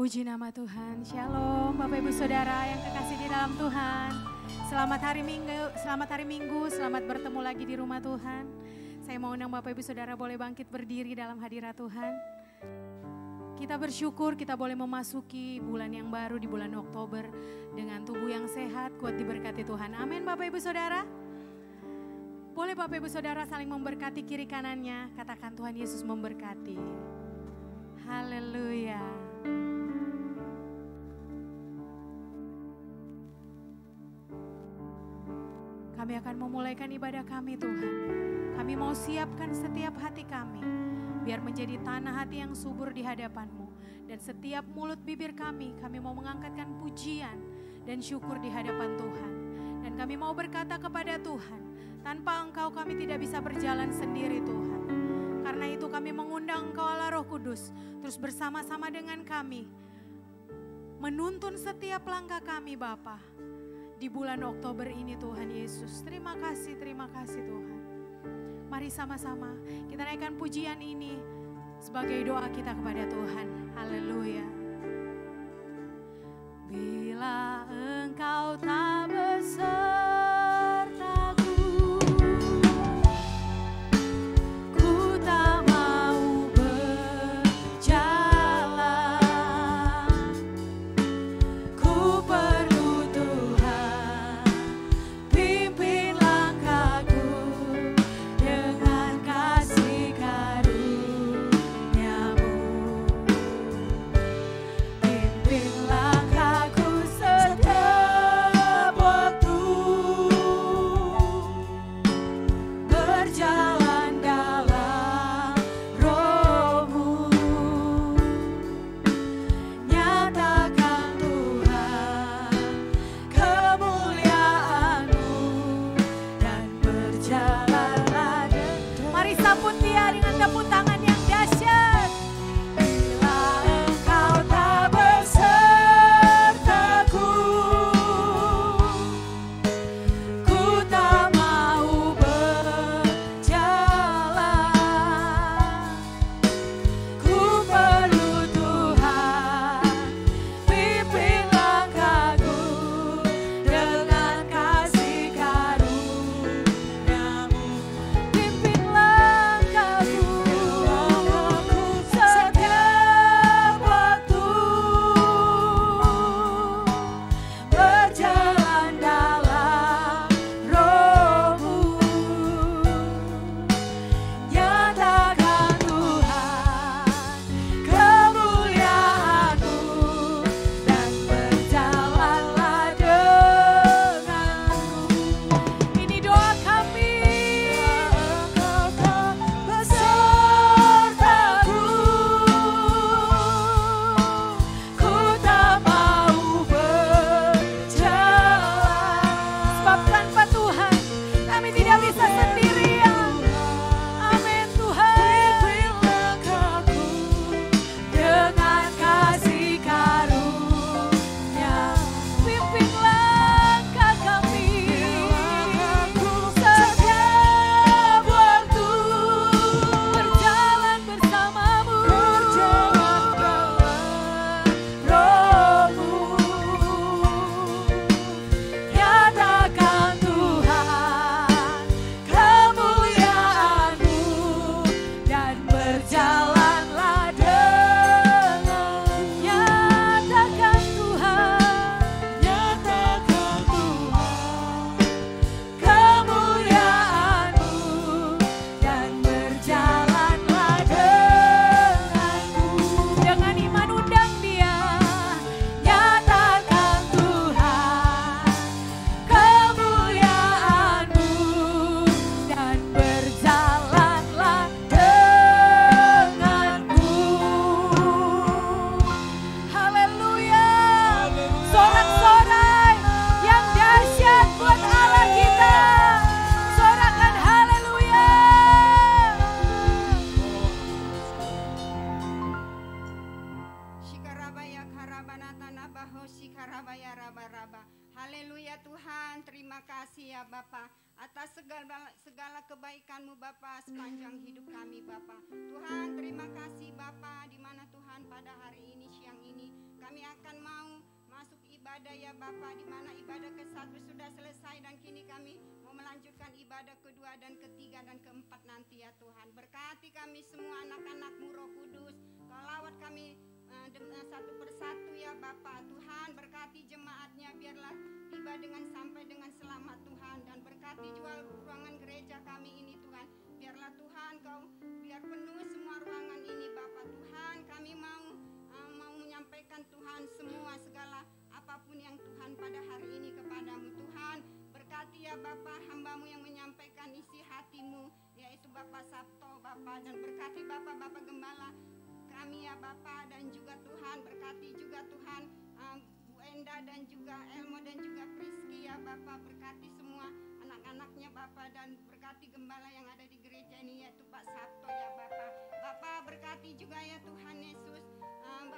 Puji nama Tuhan. Shalom Bapak Ibu Saudara yang kekasih di dalam Tuhan. Selamat hari Minggu, selamat bertemu lagi di rumah Tuhan. Saya mau undang Bapak Ibu Saudara boleh bangkit berdiri dalam hadirat Tuhan. Kita bersyukur kita boleh memasuki bulan yang baru di bulan Oktober dengan tubuh yang sehat, kuat diberkati Tuhan. Amin Bapak Ibu Saudara. Boleh Bapak Ibu Saudara saling memberkati kiri kanannya, katakan Tuhan Yesus memberkati. Haleluya. Kami akan memulaikan ibadah kami Tuhan. Kami mau siapkan setiap hati kami, biar menjadi tanah hati yang subur di hadapan-Mu. Dan setiap mulut bibir kami mau mengangkatkan pujian dan syukur di hadapan Tuhan. Dan kami mau berkata kepada Tuhan, tanpa Engkau kami tidak bisa berjalan sendiri Tuhan. Karena itu kami mengundang Engkau Allah Roh Kudus, terus bersama-sama dengan kami, menuntun setiap langkah kami Bapa. Di bulan Oktober ini Tuhan Yesus, terima kasih Tuhan. Mari sama-sama kita naikkan pujian ini sebagai doa kita kepada Tuhan. Haleluya. Bila Engkau tak besertaku, ku tak mau berjalan. Ku perlu Tuhan, pimpin langkahku dengan kasih karunia-Mu. Pimpin langkahku setiap waktu, berjalan dalam Roh-Mu. Nyatakan Tuhan kemuliaan-Mu dan berjalanlah. Mari sambut Dia dengan tepuk tangan yang dahsyat. Bila Engkau tak besertaku, ku tak mau berjalan. Ku perlu Tuhan, pimpin langkahku dengan kasih karunia-Mu. Pimpin langkahku setiap waktu, berjalan dalam Roh-Mu. Nyatakan Tuhan kemuliaan-Mu dan berjalanlah denganku. Ini doa kami. Engkau tak besertaku, ku tak mau berjalan. Sebab tanpa Tuhan kami tidak bisa sendirian. Amin Tuhan. Pimpin langkahku dengan kasih karunia. Pimpin langkah kami setiap waktu, berjalan bersama-Mu, berjalan dalam Roh-Mu. Nyatakan Tuhan kemuliaan-Mu dan berjalanlah dengan. Nyatakan Tuhan kemuliaan-Mu dan berjalanlah denganku. Dengan iman undang Dia. Nyatakan Tuhan kemuliaan-Mu dan berjalanlah denganku. Haleluya. Sorak-sorai yang dahsyat buat Allah kita. Sorakan haleluya. Shikarabaya karabanatana baho shikarabaya raba-raba. Haleluya Tuhan, terima kasih ya Bapa atas segala kebaikan-Mu Bapa sepanjang hidup kami Bapa. Tuhan terima kasih Bapa, di mana Tuhan pada hari ini siang ini ibadah ya Bapa, di mana ibadah ke-1 sudah selesai dan kini kami mau melanjutkan ibadah kedua dan ketiga dan keempat nanti ya Tuhan. Berkati kami semua anak-anak-Mu Roh Kudus, Kau lawat kami satu persatu ya Bapa. Tuhan berkati jemaatnya, biarlah tiba dengan sampai dengan selamat Tuhan, dan berkati juga ruangan gereja kami ini Tuhan. Biarlah Tuhan Kau biar penuh semua ruangan ini Bapa. Tuhan kami mau menyampaikan Tuhan semua segala apapun yang Tuhan pada hari ini kepadamu Tuhan. Berkati ya Bapa hamba-Mu yang menyampaikan isi hati-Mu, yaitu Bapak Sabto Bapa, dan berkati Bapak-Bapak Gembala kami ya Bapa, dan juga Tuhan berkati juga Tuhan Bu Enda dan juga Elmo dan juga Priski ya Bapa. Berkati semua anak-anaknya Bapa, dan berkati gembala yang ada di gereja ini yaitu Pak Sabto ya Bapa. Bapa berkati juga ya Tuhan Yesus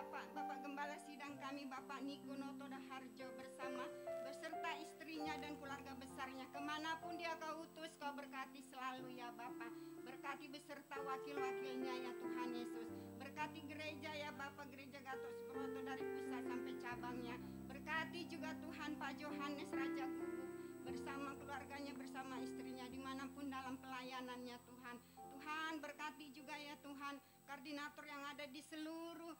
Bapak Gembala sidang kami Bapak Niko Noto Daharjo beserta istrinya dan keluarga besarnya, kemanapun dia Kau utus Kau berkati selalu ya Bapa. Berkati beserta wakil-wakilnya ya Tuhan Yesus. Berkati gereja ya Bapak, gereja Gatot Subroto dari pusat sampai cabangnya. Berkati juga Tuhan Pak Johannes Raja Gubuk bersama keluarganya, bersama istrinya, dimanapun dalam pelayanannya Tuhan. Tuhan berkati juga ya Tuhan koordinator yang ada di seluruh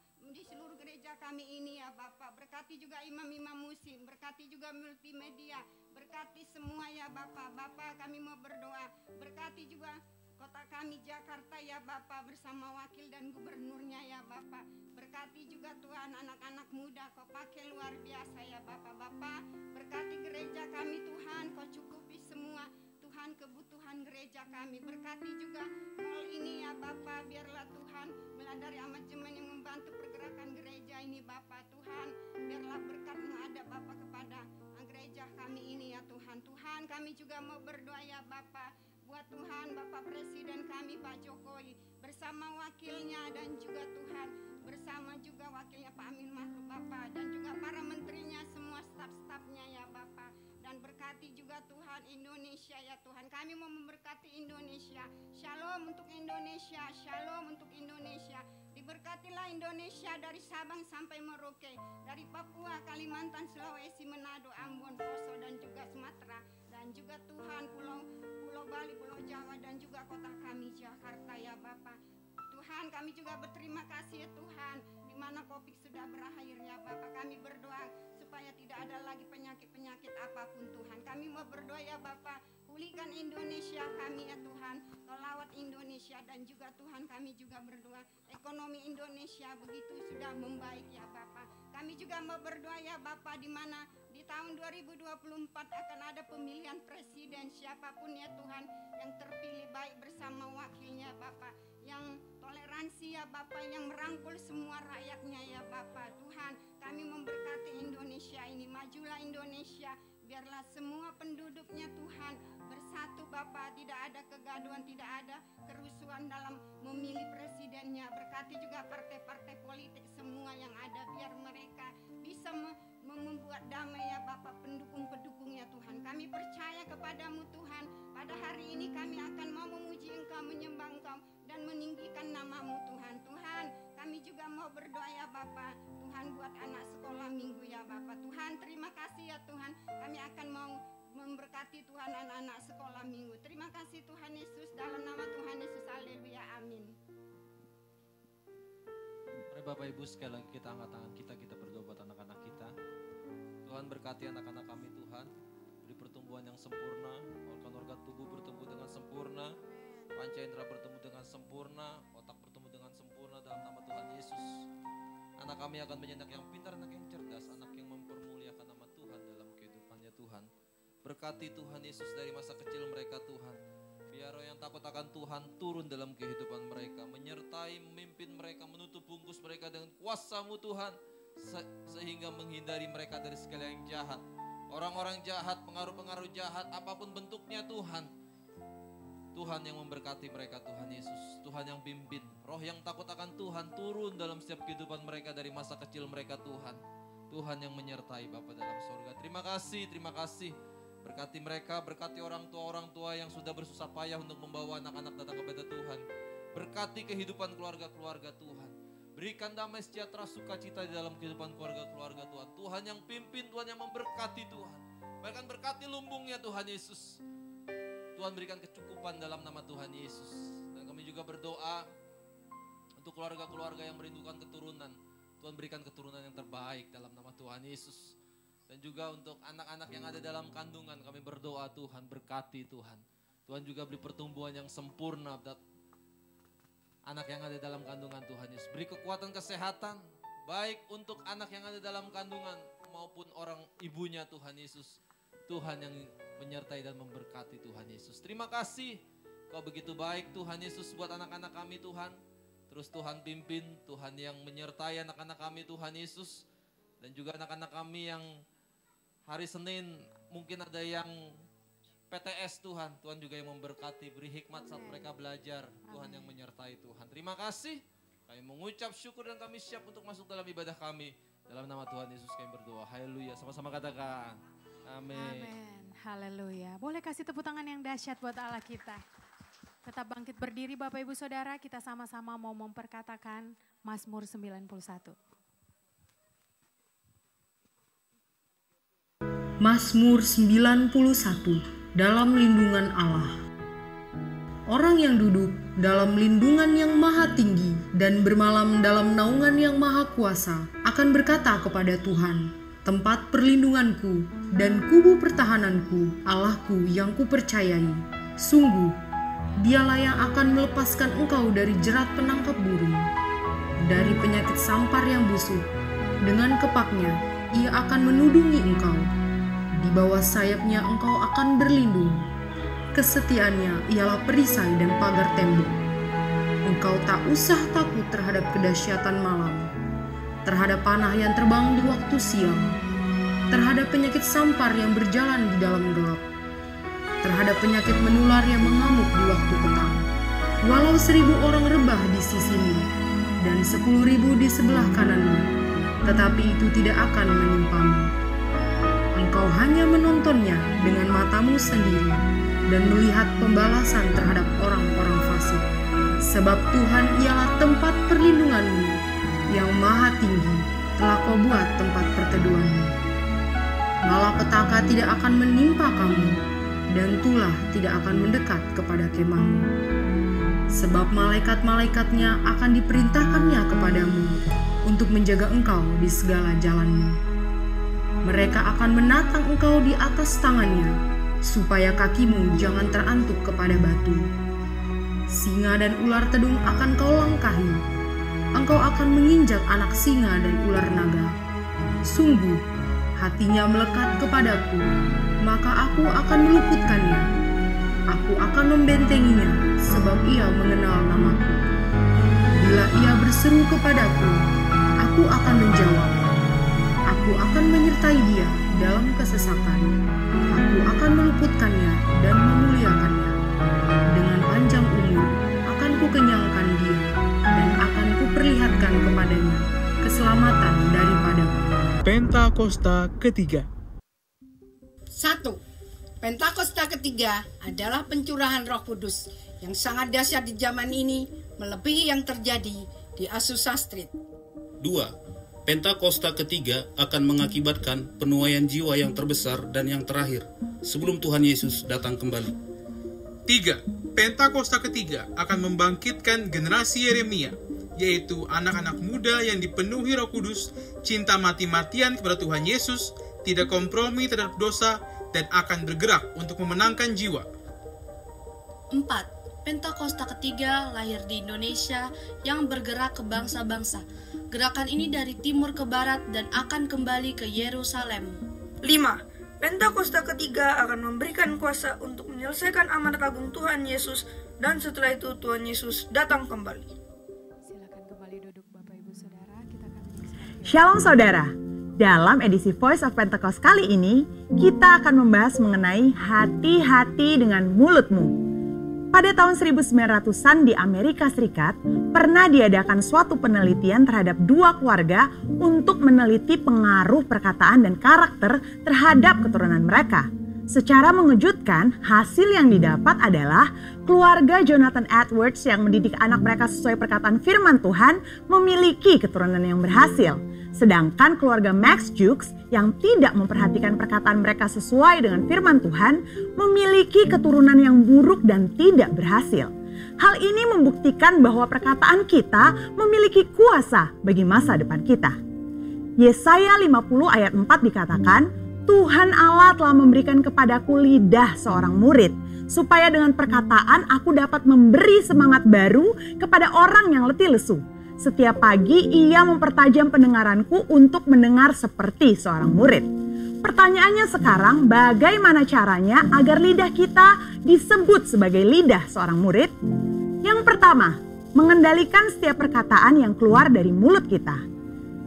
gereja kami ini ya Bapak. Berkati juga imam-imam musim, berkati juga multimedia, berkati semua ya Bapak. Bapak kami mau berdoa, berkati juga kota kami Jakarta ya Bapak, bersama wakil dan gubernurnya ya Bapak. Berkati juga Tuhan anak-anak muda Kau pakai luar biasa ya Bapak. Bapak berkati gereja kami Tuhan, Kau cukupi semua Tuhan kebutuhan gereja kami. Berkati juga mall ini ya Bapak, biarlah Tuhan dari manajemen yang membantu pergerakan gereja ini Bapak. Tuhan biarlah berkat ada Bapak kepada gereja kami ini ya Tuhan. Tuhan kami juga mau berdoa ya Bapak buat Tuhan Bapak Presiden kami Pak Jokowi bersama wakilnya, dan juga Tuhan bersama juga wakilnya Pak Amin Makhluk Bapak, dan juga para menterinya, semua staf-stafnya ya Bapak. Dan berkati juga Tuhan Indonesia ya Tuhan. Kami mau memberkati Indonesia. Shalom untuk Indonesia, shalom untuk Indonesia. Diberkatilah Indonesia dari Sabang sampai Merauke, dari Papua, Kalimantan, Sulawesi, Manado, Ambon, Poso, dan juga Sumatera, dan juga Tuhan Pulau Bali, Pulau Jawa, dan juga kota kami Jakarta ya Bapak. Tuhan kami juga berterima kasih ya Tuhan, di mana COVID sudah berakhir ya Bapak. Kami berdoa supaya tidak ada lagi penyakit-penyakit apapun Tuhan. Kami mau berdoa ya Bapak, pulihkan Indonesia kami ya Tuhan. Kau lawat Indonesia, dan juga Tuhan kami juga berdoa ekonomi Indonesia begitu sudah membaik ya Bapak. Kami juga mau berdoa ya Bapak, di mana di tahun 2024 akan ada pemilihan presiden, siapapun ya Tuhan yang terpilih baik bersama wakilnya Bapak, yang toleransi ya Bapak, yang merangkul semua rakyatnya ya Bapak. Tuhan kami memberkati Indonesia ini, majulah Indonesia, biarlah semua penduduknya Tuhan bersatu Bapak, tidak ada kegaduhan, tidak ada kerusuhan dalam memilih presidennya. Berkati juga partai-partai politik semua yang ada, biar mereka bisa membuat damai ya Bapak, pendukung-pendukungnya Tuhan. Kami percaya kepadamu Tuhan, pada hari ini kami akan mau memuji Engkau, menyembah Engkau, dan meninggikan namamu Tuhan. Tuhan kami juga mau berdoa ya Bapak, Tuhan buat anak sekolah minggu ya Bapak. Tuhan terima kasih ya Tuhan, kami akan mau memberkati Tuhan anak-anak sekolah minggu. Terima kasih Tuhan Yesus, dalam nama Tuhan Yesus, haleluya, amin. Mari Bapak Ibu sekali lagi kita angkat tangan kita berdoa buat anak-anak kita. Tuhan berkati anak-anak kami Tuhan, beri pertumbuhan yang sempurna, organ-organ tubuh bertumbuh dengan sempurna, panca indera bertumbuh dengan sempurna, otak bertumbuh dengan sempurna dalam nama Tuhan Yesus. Anak kami akan menjadi anak yang pintar, anak yang cerdas, anak yang mempermuliakan nama Tuhan dalam kehidupannya Tuhan. Berkati Tuhan Yesus dari masa kecil mereka Tuhan. Biar roh yang takut akan Tuhan turun dalam kehidupan mereka, menyertai, memimpin mereka, menutup bungkus mereka dengan kuasa-Mu Tuhan, sehingga menghindari mereka dari segala yang jahat. Orang-orang jahat, pengaruh-pengaruh jahat, apapun bentuknya Tuhan. Tuhan yang memberkati mereka Tuhan Yesus. Tuhan yang pimpin. Roh yang takut akan Tuhan turun dalam setiap kehidupan mereka dari masa kecil mereka Tuhan. Tuhan yang menyertai Bapa dalam sorga. Terima kasih, terima kasih. Berkati mereka, berkati orang tua yang sudah bersusah payah untuk membawa anak-anak datang kepada Tuhan. Berkati kehidupan keluarga-keluarga Tuhan. Berikan damai sejahtera sukacita di dalam kehidupan keluarga-keluarga Tuhan. Tuhan yang pimpin, Tuhan yang memberkati Tuhan. Bahkan berkati lumbungnya Tuhan Yesus. Tuhan berikan kecukupan dalam nama Tuhan Yesus. Dan kami juga berdoa untuk keluarga-keluarga yang merindukan keturunan. Tuhan berikan keturunan yang terbaik dalam nama Tuhan Yesus. Dan juga untuk anak-anak yang ada dalam kandungan, kami berdoa Tuhan berkati Tuhan. Tuhan juga beri pertumbuhan yang sempurna anak yang ada dalam kandungan Tuhan Yesus. Beri kekuatan kesehatan baik untuk anak yang ada dalam kandungan maupun orang ibunya Tuhan Yesus. Tuhan yang menyertai dan memberkati Tuhan Yesus. Terima kasih Kau begitu baik Tuhan Yesus buat anak-anak kami Tuhan. Terus Tuhan pimpin, Tuhan yang menyertai anak-anak kami Tuhan Yesus. Dan juga anak-anak kami yang hari Senin mungkin ada yang PTS Tuhan. Tuhan juga yang memberkati, beri hikmat saat mereka belajar. Tuhan yang menyertai Tuhan. Terima kasih. Kami mengucap syukur dan kami siap untuk masuk dalam ibadah kami. Dalam nama Tuhan Yesus kami berdoa. Haleluya. Sama-sama katakan. Amin. Amin. Haleluya. Boleh kasih tepuk tangan yang dahsyat buat Allah kita. Tetap bangkit berdiri Bapak Ibu Saudara. Kita sama-sama mau memperkatakan Mazmur 91. Mazmur 91 dalam lindungan Allah. Orang yang duduk dalam lindungan yang maha tinggi dan bermalam dalam naungan yang maha kuasa akan berkata kepada Tuhan, tempat perlindunganku dan kubu pertahananku, Allahku yang kupercayai. Sungguh, Dialah yang akan melepaskan engkau dari jerat penangkap burung, dari penyakit sampar yang busuk. Dengan kepaknya, Ia akan menudungi engkau. Di bawah sayapnya engkau akan berlindung. Kesetiaannya ialah perisai dan pagar tembok. Engkau tak usah takut terhadap kedahsyatan malam, terhadap panah yang terbang di waktu siang, terhadap penyakit sampar yang berjalan di dalam gelap, terhadap penyakit menular yang mengamuk di waktu petang. Walau 1000 orang rebah di sisimu dan 10.000 di sebelah kananmu, tetapi itu tidak akan menimpamu. Engkau hanya menontonnya dengan matamu sendiri dan melihat pembalasan terhadap orang-orang fasik. Sebab Tuhan ialah tempat perlindunganmu, yang maha tinggi telah kau buat tempat perteduhanmu. Malapetaka tidak akan menimpa kamu, dan tulah tidak akan mendekat kepada kemahmu. Sebab malaikat-malaikatnya akan diperintahkannya kepadamu untuk menjaga engkau di segala jalanmu. Mereka akan menatang engkau di atas tangannya, supaya kakimu jangan terantuk kepada batu. Singa dan ular tedung akan kau langkahi. Engkau akan menginjak anak singa dan ular naga. Sungguh, hatinya melekat kepadaku, maka aku akan meluputkannya. Aku akan membentenginya, sebab ia mengenal namaku. Bila ia berseru kepadaku, aku akan menjawab. Aku akan menyertai dia dalam kesesakan. Aku akan meluputkannya dan memuliakannya. Dengan panjang umur akan kukenyangkan dia, dan akan kuperlihatkan kepadanya keselamatan daripadaku. Pentakosta ketiga. 1. Pentakosta ketiga adalah pencurahan Roh Kudus yang sangat dahsyat di zaman ini, melebihi yang terjadi di Azusa Street. 2. Pentakosta ketiga akan mengakibatkan penuaian jiwa yang terbesar dan yang terakhir sebelum Tuhan Yesus datang kembali. 3. Pentakosta ketiga akan membangkitkan generasi Yeremia, yaitu anak-anak muda yang dipenuhi Roh Kudus, cinta mati-matian kepada Tuhan Yesus, tidak kompromi terhadap dosa, dan akan bergerak untuk memenangkan jiwa. 4. Pentakosta ketiga lahir di Indonesia yang bergerak ke bangsa-bangsa. Gerakan ini dari timur ke barat dan akan kembali ke Yerusalem. 5. Pentakosta ketiga akan memberikan kuasa untuk menyelesaikan amanat agung Tuhan Yesus, dan setelah itu Tuhan Yesus datang kembali. Silakan kembali duduk Bapak Ibu Saudara. Kita akan menyaksikan. Shalom saudara. Dalam edisi Voice of Pentecost kali ini, kita akan membahas mengenai hati-hati dengan mulutmu. Pada tahun 1900-an di Amerika Serikat, pernah diadakan suatu penelitian terhadap 2 keluarga untuk meneliti pengaruh perkataan dan karakter terhadap keturunan mereka. Secara mengejutkan, hasil yang didapat adalah keluarga Jonathan Edwards yang mendidik anak mereka sesuai perkataan firman Tuhan memiliki keturunan yang berhasil. Sedangkan keluarga Max Jukes yang tidak memperhatikan perkataan mereka sesuai dengan firman Tuhan memiliki keturunan yang buruk dan tidak berhasil. Hal ini membuktikan bahwa perkataan kita memiliki kuasa bagi masa depan kita. Yesaya 50 ayat 4 dikatakan, Tuhan Allah telah memberikan kepadaku lidah seorang murid, supaya dengan perkataan aku dapat memberi semangat baru kepada orang yang letih lesu. Setiap pagi ia mempertajam pendengaranku untuk mendengar seperti seorang murid. Pertanyaannya sekarang, bagaimana caranya agar lidah kita disebut sebagai lidah seorang murid? Yang pertama, mengendalikan setiap perkataan yang keluar dari mulut kita.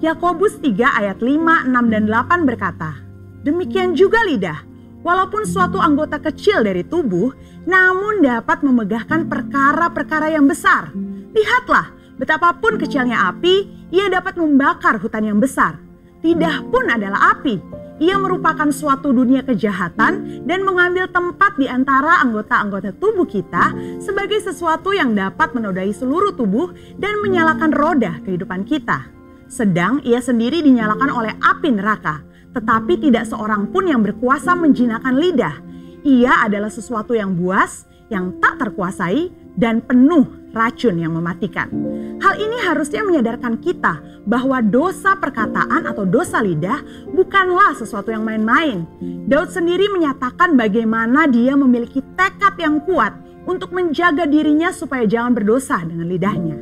Yakobus 3 ayat 5, 6, dan 8 berkata, demikian juga lidah, walaupun suatu anggota kecil dari tubuh, namun dapat memegahkan perkara-perkara yang besar. Lihatlah, betapapun kecilnya api, ia dapat membakar hutan yang besar. Lidah pun adalah api. Ia merupakan suatu dunia kejahatan dan mengambil tempat di antara anggota-anggota tubuh kita sebagai sesuatu yang dapat menodai seluruh tubuh dan menyalakan roda kehidupan kita. Sedang ia sendiri dinyalakan oleh api neraka. Tetapi tidak seorang pun yang berkuasa menjinakkan lidah. Ia adalah sesuatu yang buas, yang tak terkuasai, dan penuh racun yang mematikan. Hal ini harusnya menyadarkan kita bahwa dosa perkataan atau dosa lidah bukanlah sesuatu yang main-main. Daud sendiri menyatakan bagaimana dia memiliki tekad yang kuat untuk menjaga dirinya supaya jangan berdosa dengan lidahnya.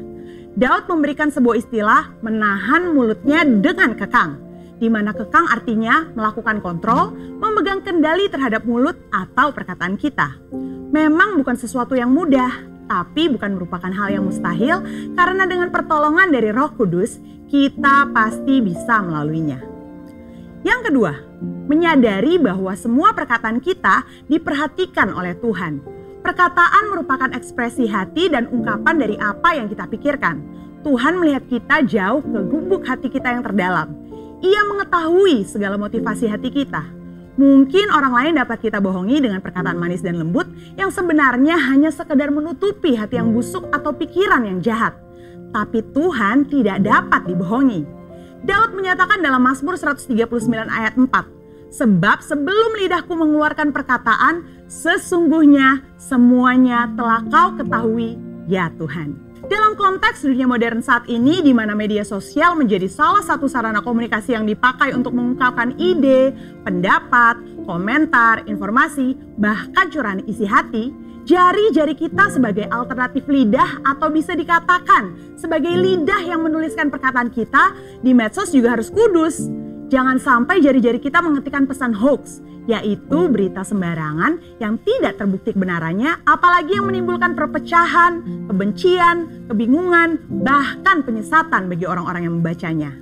Daud memberikan sebuah istilah menahan mulutnya dengan kekang, di mana kekang artinya melakukan kontrol, memegang kendali terhadap mulut atau perkataan kita. Memang bukan sesuatu yang mudah, tapi bukan merupakan hal yang mustahil karena dengan pertolongan dari Roh Kudus, kita pasti bisa melaluinya. Yang kedua, menyadari bahwa semua perkataan kita diperhatikan oleh Tuhan. Perkataan merupakan ekspresi hati dan ungkapan dari apa yang kita pikirkan. Tuhan melihat kita jauh ke lubuk hati kita yang terdalam. Ia mengetahui segala motivasi hati kita. Mungkin orang lain dapat kita bohongi dengan perkataan manis dan lembut yang sebenarnya hanya sekedar menutupi hati yang busuk atau pikiran yang jahat. Tapi Tuhan tidak dapat dibohongi. Daud menyatakan dalam Mazmur 139 ayat 4, sebab sebelum lidahku mengeluarkan perkataan, sesungguhnya semuanya telah kau ketahui, ya Tuhan. Dalam konteks dunia modern saat ini di mana media sosial menjadi salah satu sarana komunikasi yang dipakai untuk mengungkapkan ide, pendapat, komentar, informasi, bahkan curahan isi hati, jari-jari kita sebagai alternatif lidah atau bisa dikatakan sebagai lidah yang menuliskan perkataan kita di medsos juga harus kudus. Jangan sampai jari-jari kita mengetikkan pesan hoax, yaitu berita sembarangan yang tidak terbukti kebenarannya, apalagi yang menimbulkan perpecahan, kebencian, kebingungan, bahkan penyesatan bagi orang-orang yang membacanya.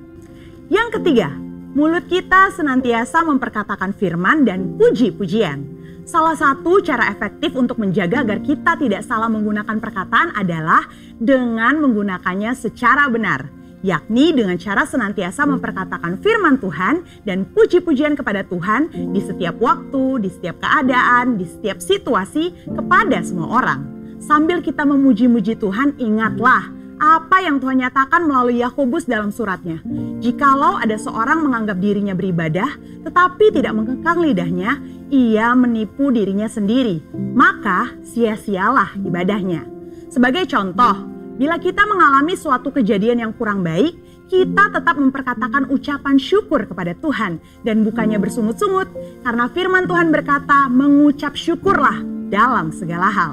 Yang ketiga, mulut kita senantiasa memperkatakan firman dan puji-pujian. Salah satu cara efektif untuk menjaga agar kita tidak salah menggunakan perkataan adalah dengan menggunakannya secara benar, yakni dengan cara senantiasa memperkatakan firman Tuhan dan puji-pujian kepada Tuhan di setiap waktu, di setiap keadaan, di setiap situasi kepada semua orang. Sambil kita memuji-muji Tuhan, ingatlah apa yang Tuhan nyatakan melalui Yakobus dalam suratnya. Jikalau ada seorang menganggap dirinya beribadah, tetapi tidak mengekang lidahnya, ia menipu dirinya sendiri, maka sia-sialah ibadahnya. Sebagai contoh, bila kita mengalami suatu kejadian yang kurang baik, kita tetap memperkatakan ucapan syukur kepada Tuhan dan bukannya bersungut-sungut, karena firman Tuhan berkata mengucap syukurlah dalam segala hal.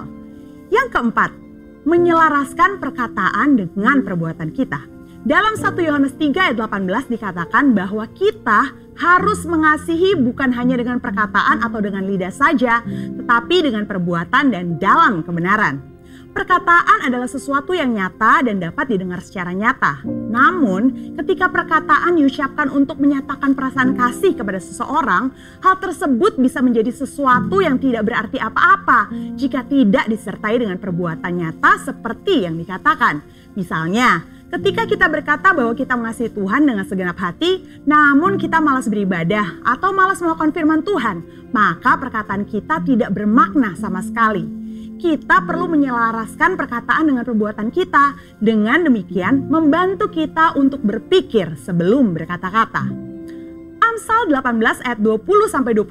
Yang keempat, menyelaraskan perkataan dengan perbuatan kita. Dalam 1 Yohanes 3 ayat 18 dikatakan bahwa kita harus mengasihi bukan hanya dengan perkataan atau dengan lidah saja, tetapi dengan perbuatan dan dalam kebenaran. Perkataan adalah sesuatu yang nyata dan dapat didengar secara nyata. Namun, ketika perkataan diucapkan untuk menyatakan perasaan kasih kepada seseorang, hal tersebut bisa menjadi sesuatu yang tidak berarti apa-apa jika tidak disertai dengan perbuatan nyata seperti yang dikatakan. Misalnya, Ketika kita berkata bahwa kita mengasihi Tuhan dengan segenap hati, namun kita malas beribadah atau malas melakukan firman Tuhan, maka perkataan kita tidak bermakna sama sekali. Kita perlu menyelaraskan perkataan dengan perbuatan kita. Dengan demikian, membantu kita untuk berpikir sebelum berkata-kata. Amsal 18 ayat 20-21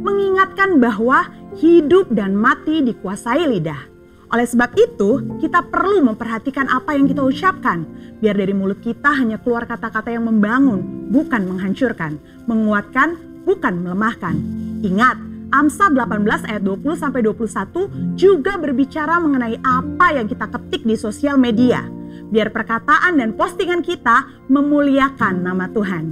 mengingatkan bahwa hidup dan mati dikuasai lidah. Oleh sebab itu, kita perlu memperhatikan apa yang kita ucapkan. Biar dari mulut kita hanya keluar kata-kata yang membangun, bukan menghancurkan. Menguatkan, bukan melemahkan. Ingat, Amsal 18 ayat 20-21 juga berbicara mengenai apa yang kita ketik di sosial media. Biar perkataan dan postingan kita memuliakan nama Tuhan.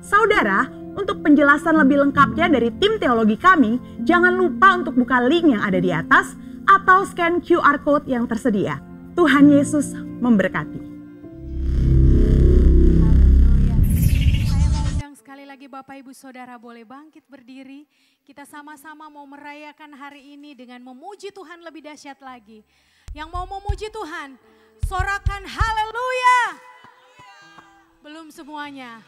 Saudara, untuk penjelasan lebih lengkapnya dari tim teologi kami, jangan lupa untuk buka link yang ada di atas atau scan QR Code yang tersedia. Tuhan Yesus memberkati. Haleluya. Saya mau undang sekali lagi Bapak Ibu Saudara boleh bangkit berdiri. Kita sama-sama mau merayakan hari ini dengan memuji Tuhan lebih dahsyat lagi. Yang mau memuji Tuhan, sorakan haleluya. Belum semuanya.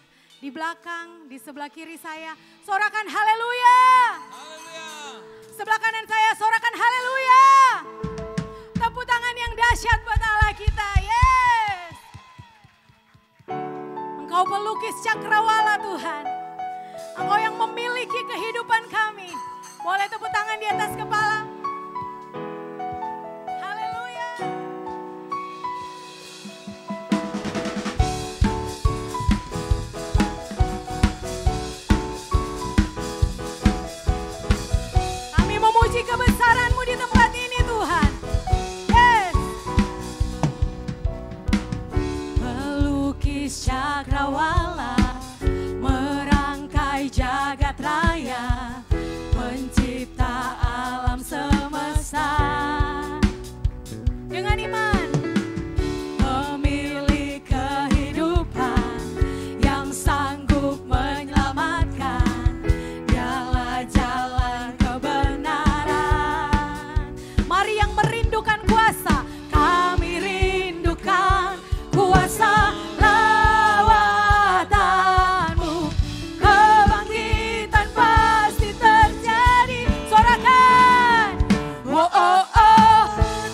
Di belakang, di sebelah kiri saya, sorakan haleluya. Sebelah kanan saya, sorakan haleluya. Tepuk tangan yang dahsyat buat Allah kita, yes. Engkau pelukis cakrawala Tuhan. Engkau yang memiliki kehidupan kami. Boleh tepuk tangan di atas kepala. Haleluya. Memuji kebesaran-Mu di tempat ini Tuhan. Yes. Pelukis cakrawala, merangkai jagat raya, pencipta alam semesta. Dengan iman, pemilik kehidupan yang sanggup menyelamatkan, dialah jalan kebenaran. Mari yang merindukan kuasa, kami rindukan kuasa lawatan-Mu. Kebangkitan pasti terjadi. Sorakan, oh oh oh,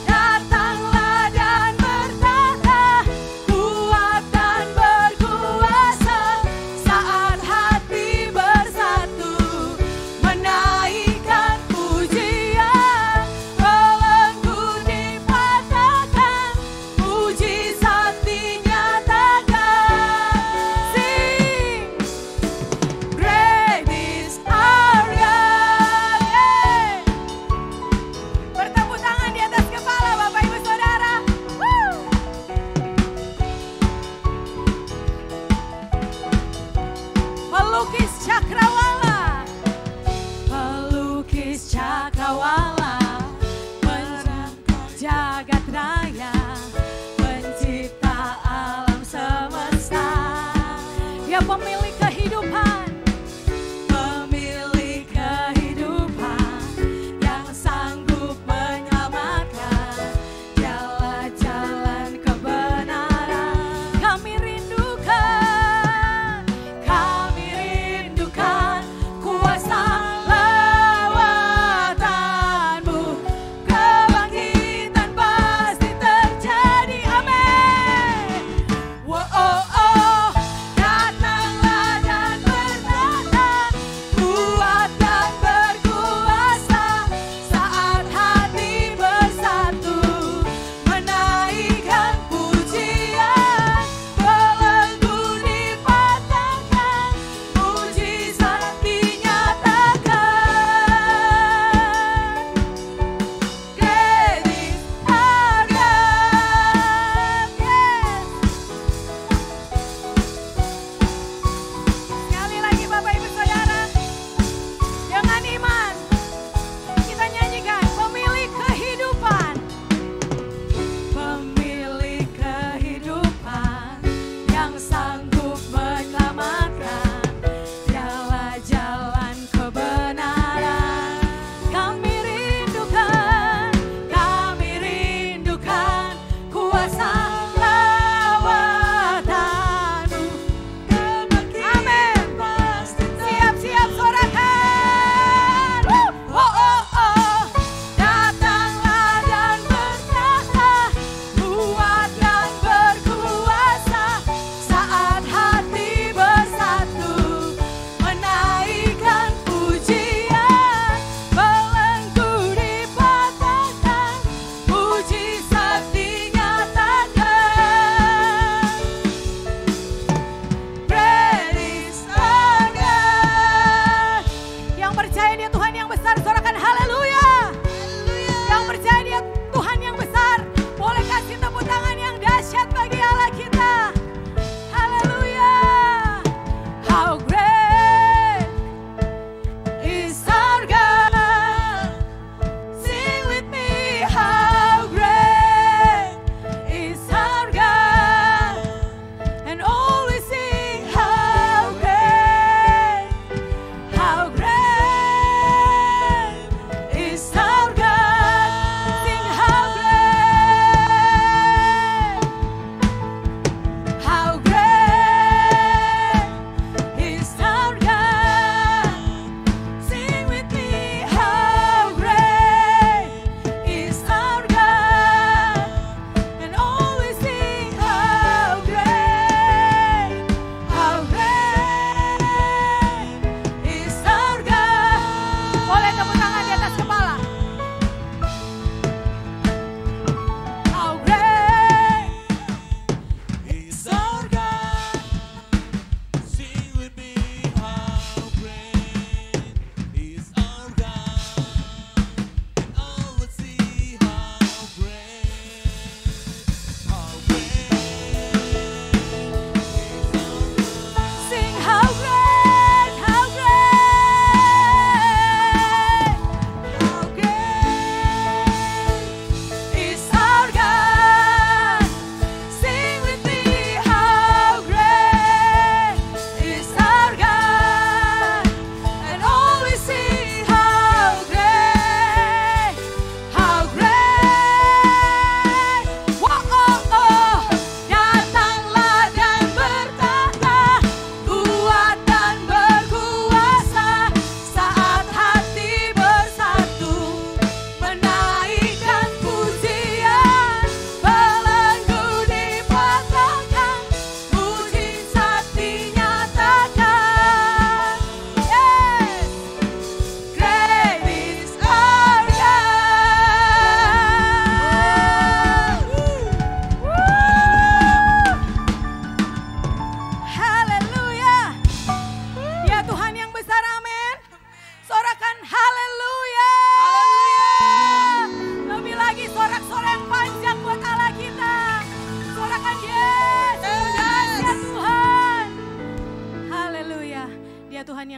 datanglah dan bertata, kuat dan berkuasa. Saat hati bersatu, menaikkan pujian, belenggu dipatahkan, mujizat dinyatakan. Sing, great is our God. Yeah. Bertepuk tangan di atas kepala Bapak Ibu Saudara. Woo. Pelukis cakrawala, pelukis cakrawala, jagat raya, pencipta alam semesta. Dia pemilik kehidupan, pemilik kehidupan yang sanggup menyelamatkan, dialah jalan kebenaran. Kami rindukan kuasa lawatan-Mu. Kebangkitan pasti terjadi, amin. Oh oh oh, datanglah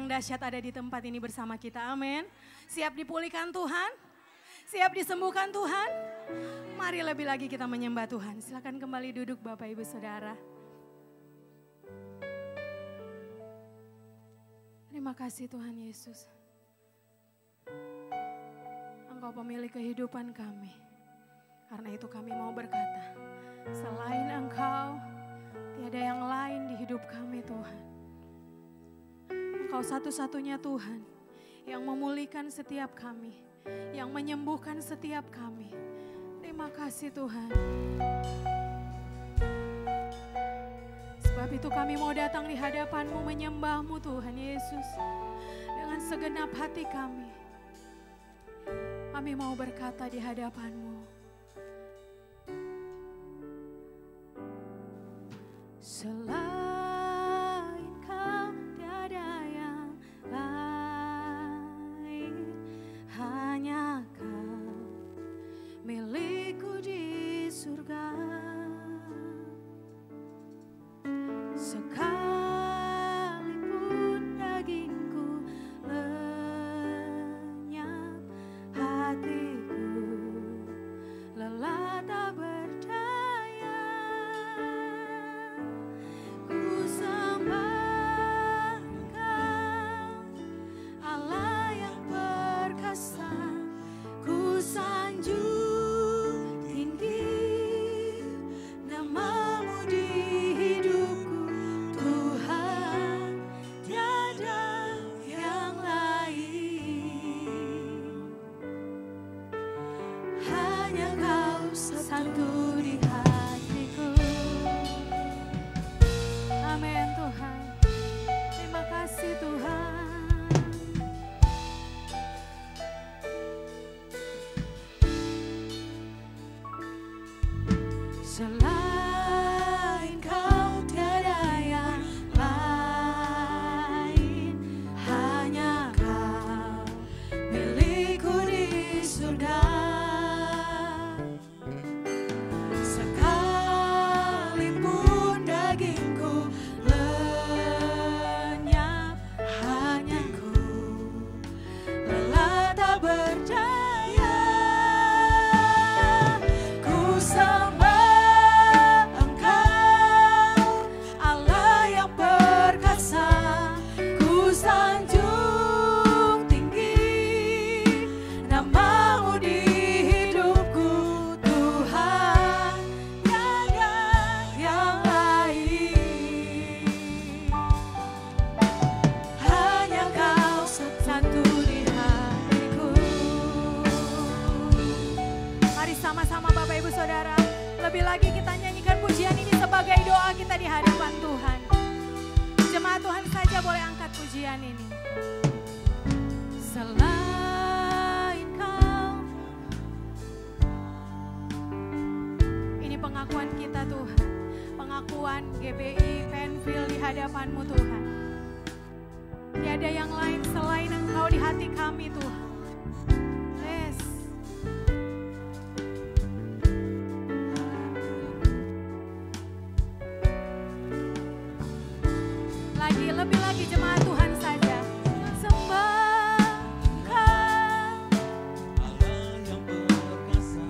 yang dahsyat ada di tempat ini bersama kita. Amin. Siap dipulihkan Tuhan? Siap disembuhkan Tuhan? Mari lebih lagi kita menyembah Tuhan. Silakan kembali duduk Bapak Ibu Saudara. Terima kasih Tuhan Yesus. Engkau pemilik kehidupan kami. Karena itu kami mau berkata, selain Engkau, tiada yang lain di hidup kami Tuhan. Engkau satu-satunya Tuhan yang memulihkan setiap kami, yang menyembuhkan setiap kami. Terima kasih Tuhan. Sebab itu kami mau datang di hadapan-Mu menyembah-Mu Tuhan Yesus. Dengan segenap hati kami. Kami mau berkata di hadapan-Mu. Selain Kau tiada yang lain, hanya Kau milikku di surga. Sekalipun dagingku lenyap, hatiku lelah tak berdaya. Ku sembah Engkau, Allah yang perkasa. Ku sanjung tinggi nama-Mu di hidupku, Tuhan, tiada yang lain. Hanya Kau satu di hatiku. Amin Tuhan. Terima kasih Tuhan. Selain Kau tiada yang lain, hanya Kau milikku di surga. Sekalipun dagingku lenyap, hanya Ku lelah tak berdaya. Ku sembah Engkau, Allah yang perkasa. Ku sanjung tinggi nama-Mu di hidupku, Tuhan, tiada yang lain. Hanya Kau satu di hatiku. Mari sama-sama Bapak Ibu Saudara, lebih lagi kita nyanyikan pujian ini sebagai doa kita di hadapan Tuhan. Jemaat Tuhan saja boleh angkat pujian ini. Selain Kau. Ini pengakuan kita Tuhan. Pengakuan GBI Penfield di hadapan-Mu Tuhan. Tiada yang lain selain Engkau di hati kami Tuhan. Yes. Lebih lagi jemaat Tuhan saja. Sembah Engkau, Allah yang perkasa.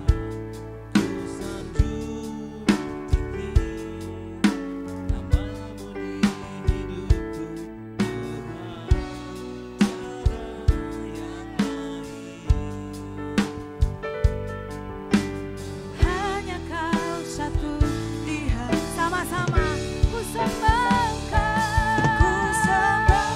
Ku sanjung tinggi nama-Mu di hidupku, Tuhan, tiada yang lain. hanya Kau satu di hati. Sama-sama ku sembah Engkau. Ku sembah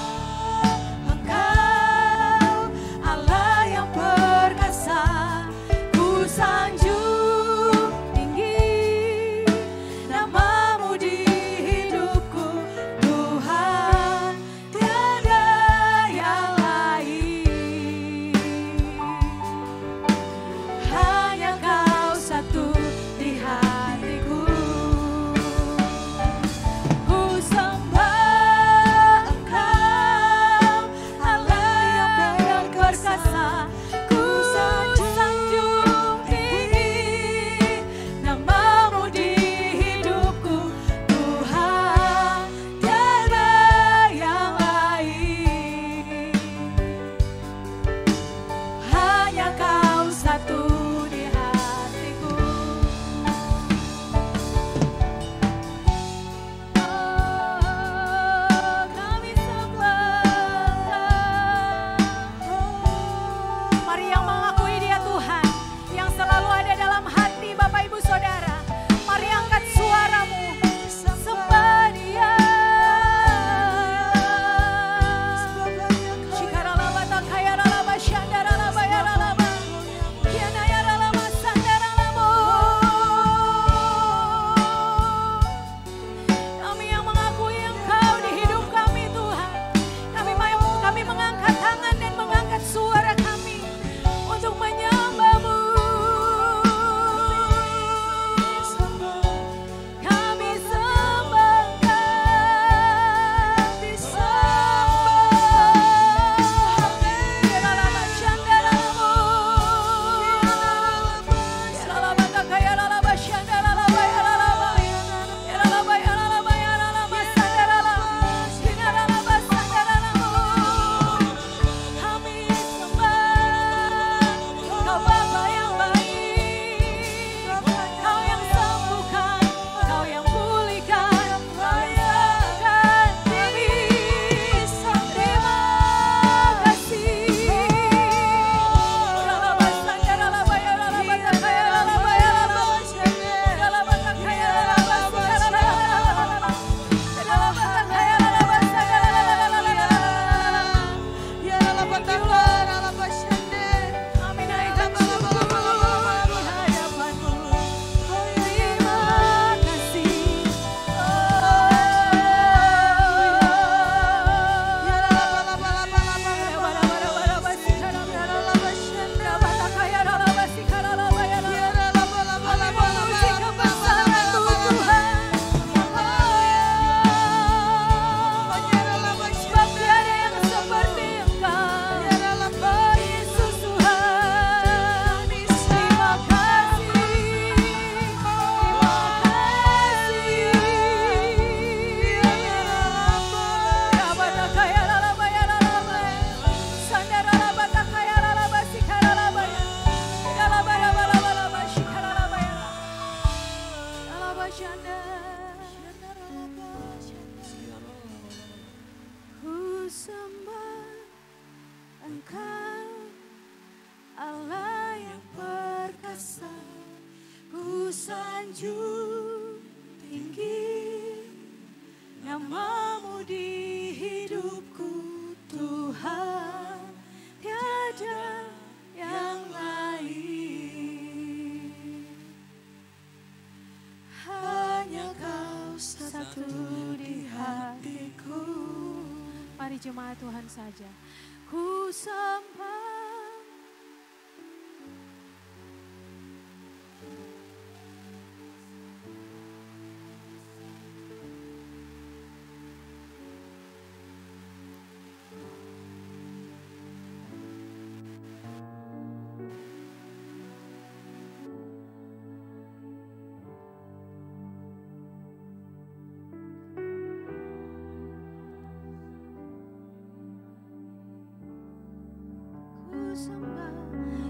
Namamu di hidupku Tuhan, tiada yang lain. Hanya Kau satu di hatiku. Mari jemaat Tuhan saja. Ku sembah.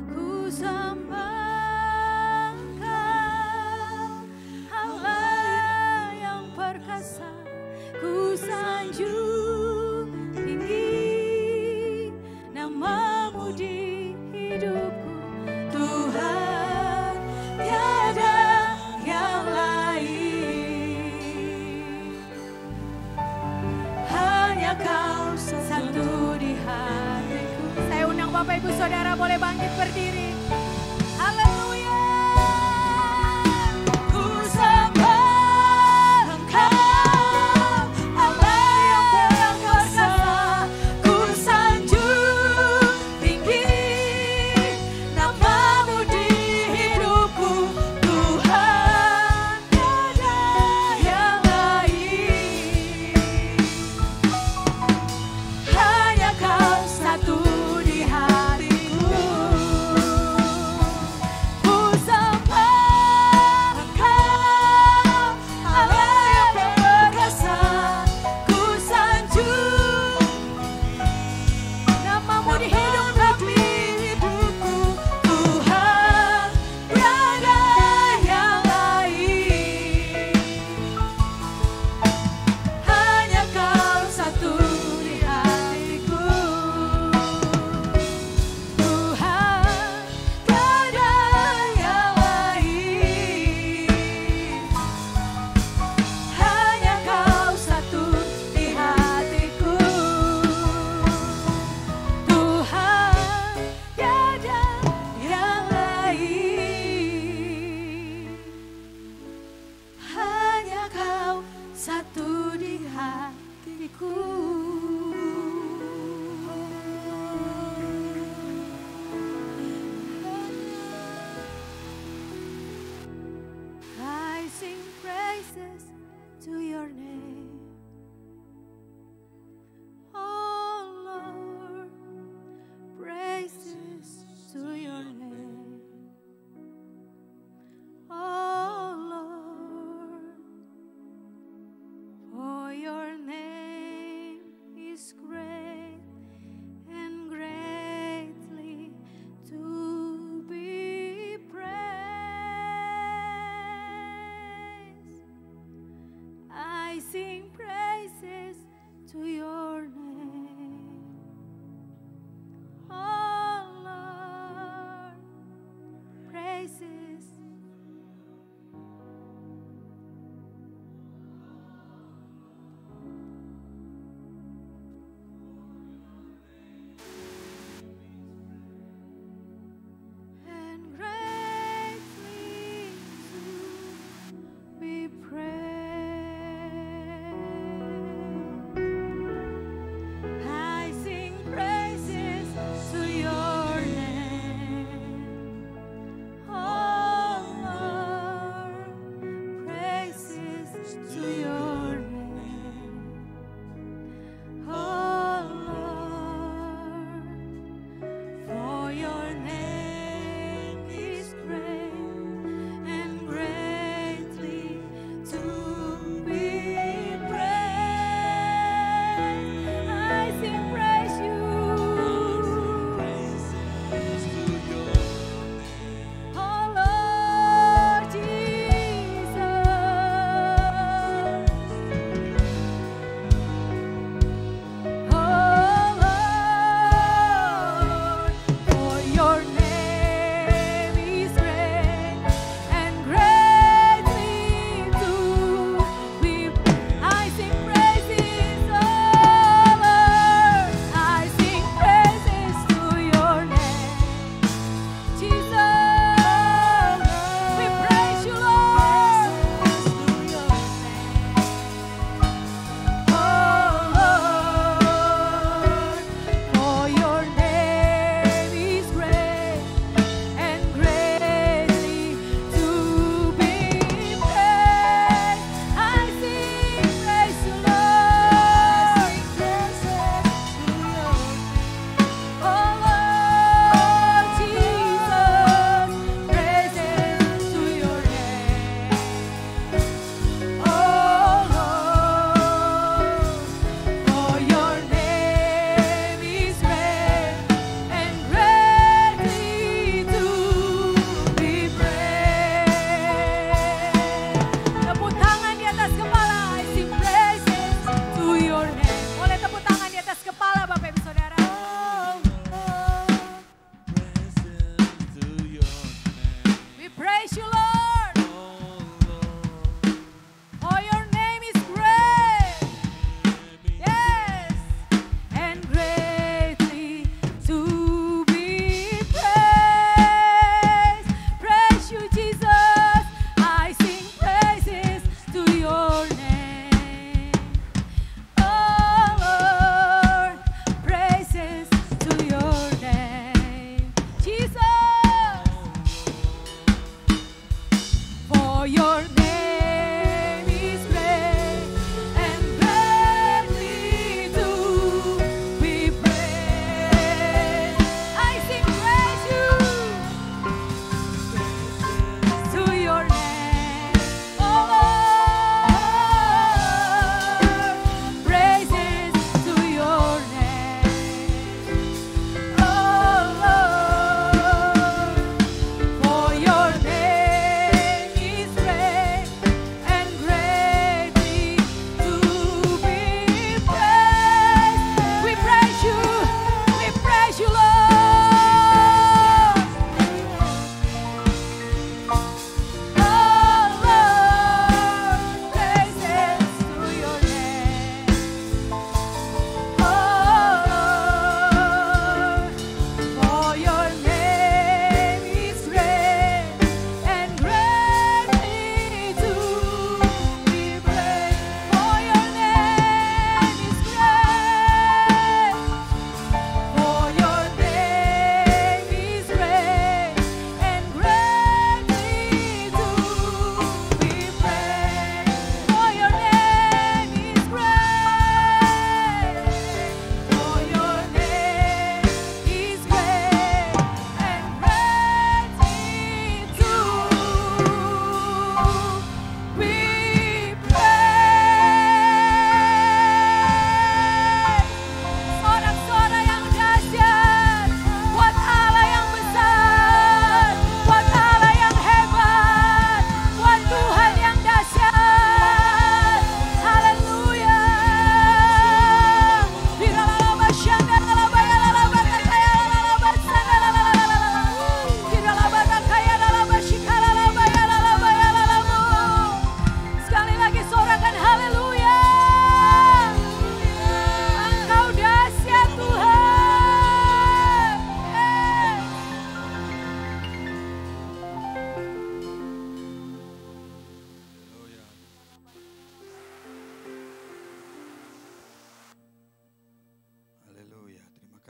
Ku sembah Engkau, Allah yang perkasa. Ku sanjung tinggi namamu di hidupku Tuhan, tiada yang lain. Hanya Kau satu di hatiku. Saya undang Bapak Ibu Saudara boleh bangkit berdiri. Haleluya. Ku sembah Engkau, Allah yang perkasa. Ku sanjung tinggi namamu di hidupku Tuhan, tiada yang lain. Hanya Kau satu di hatiku.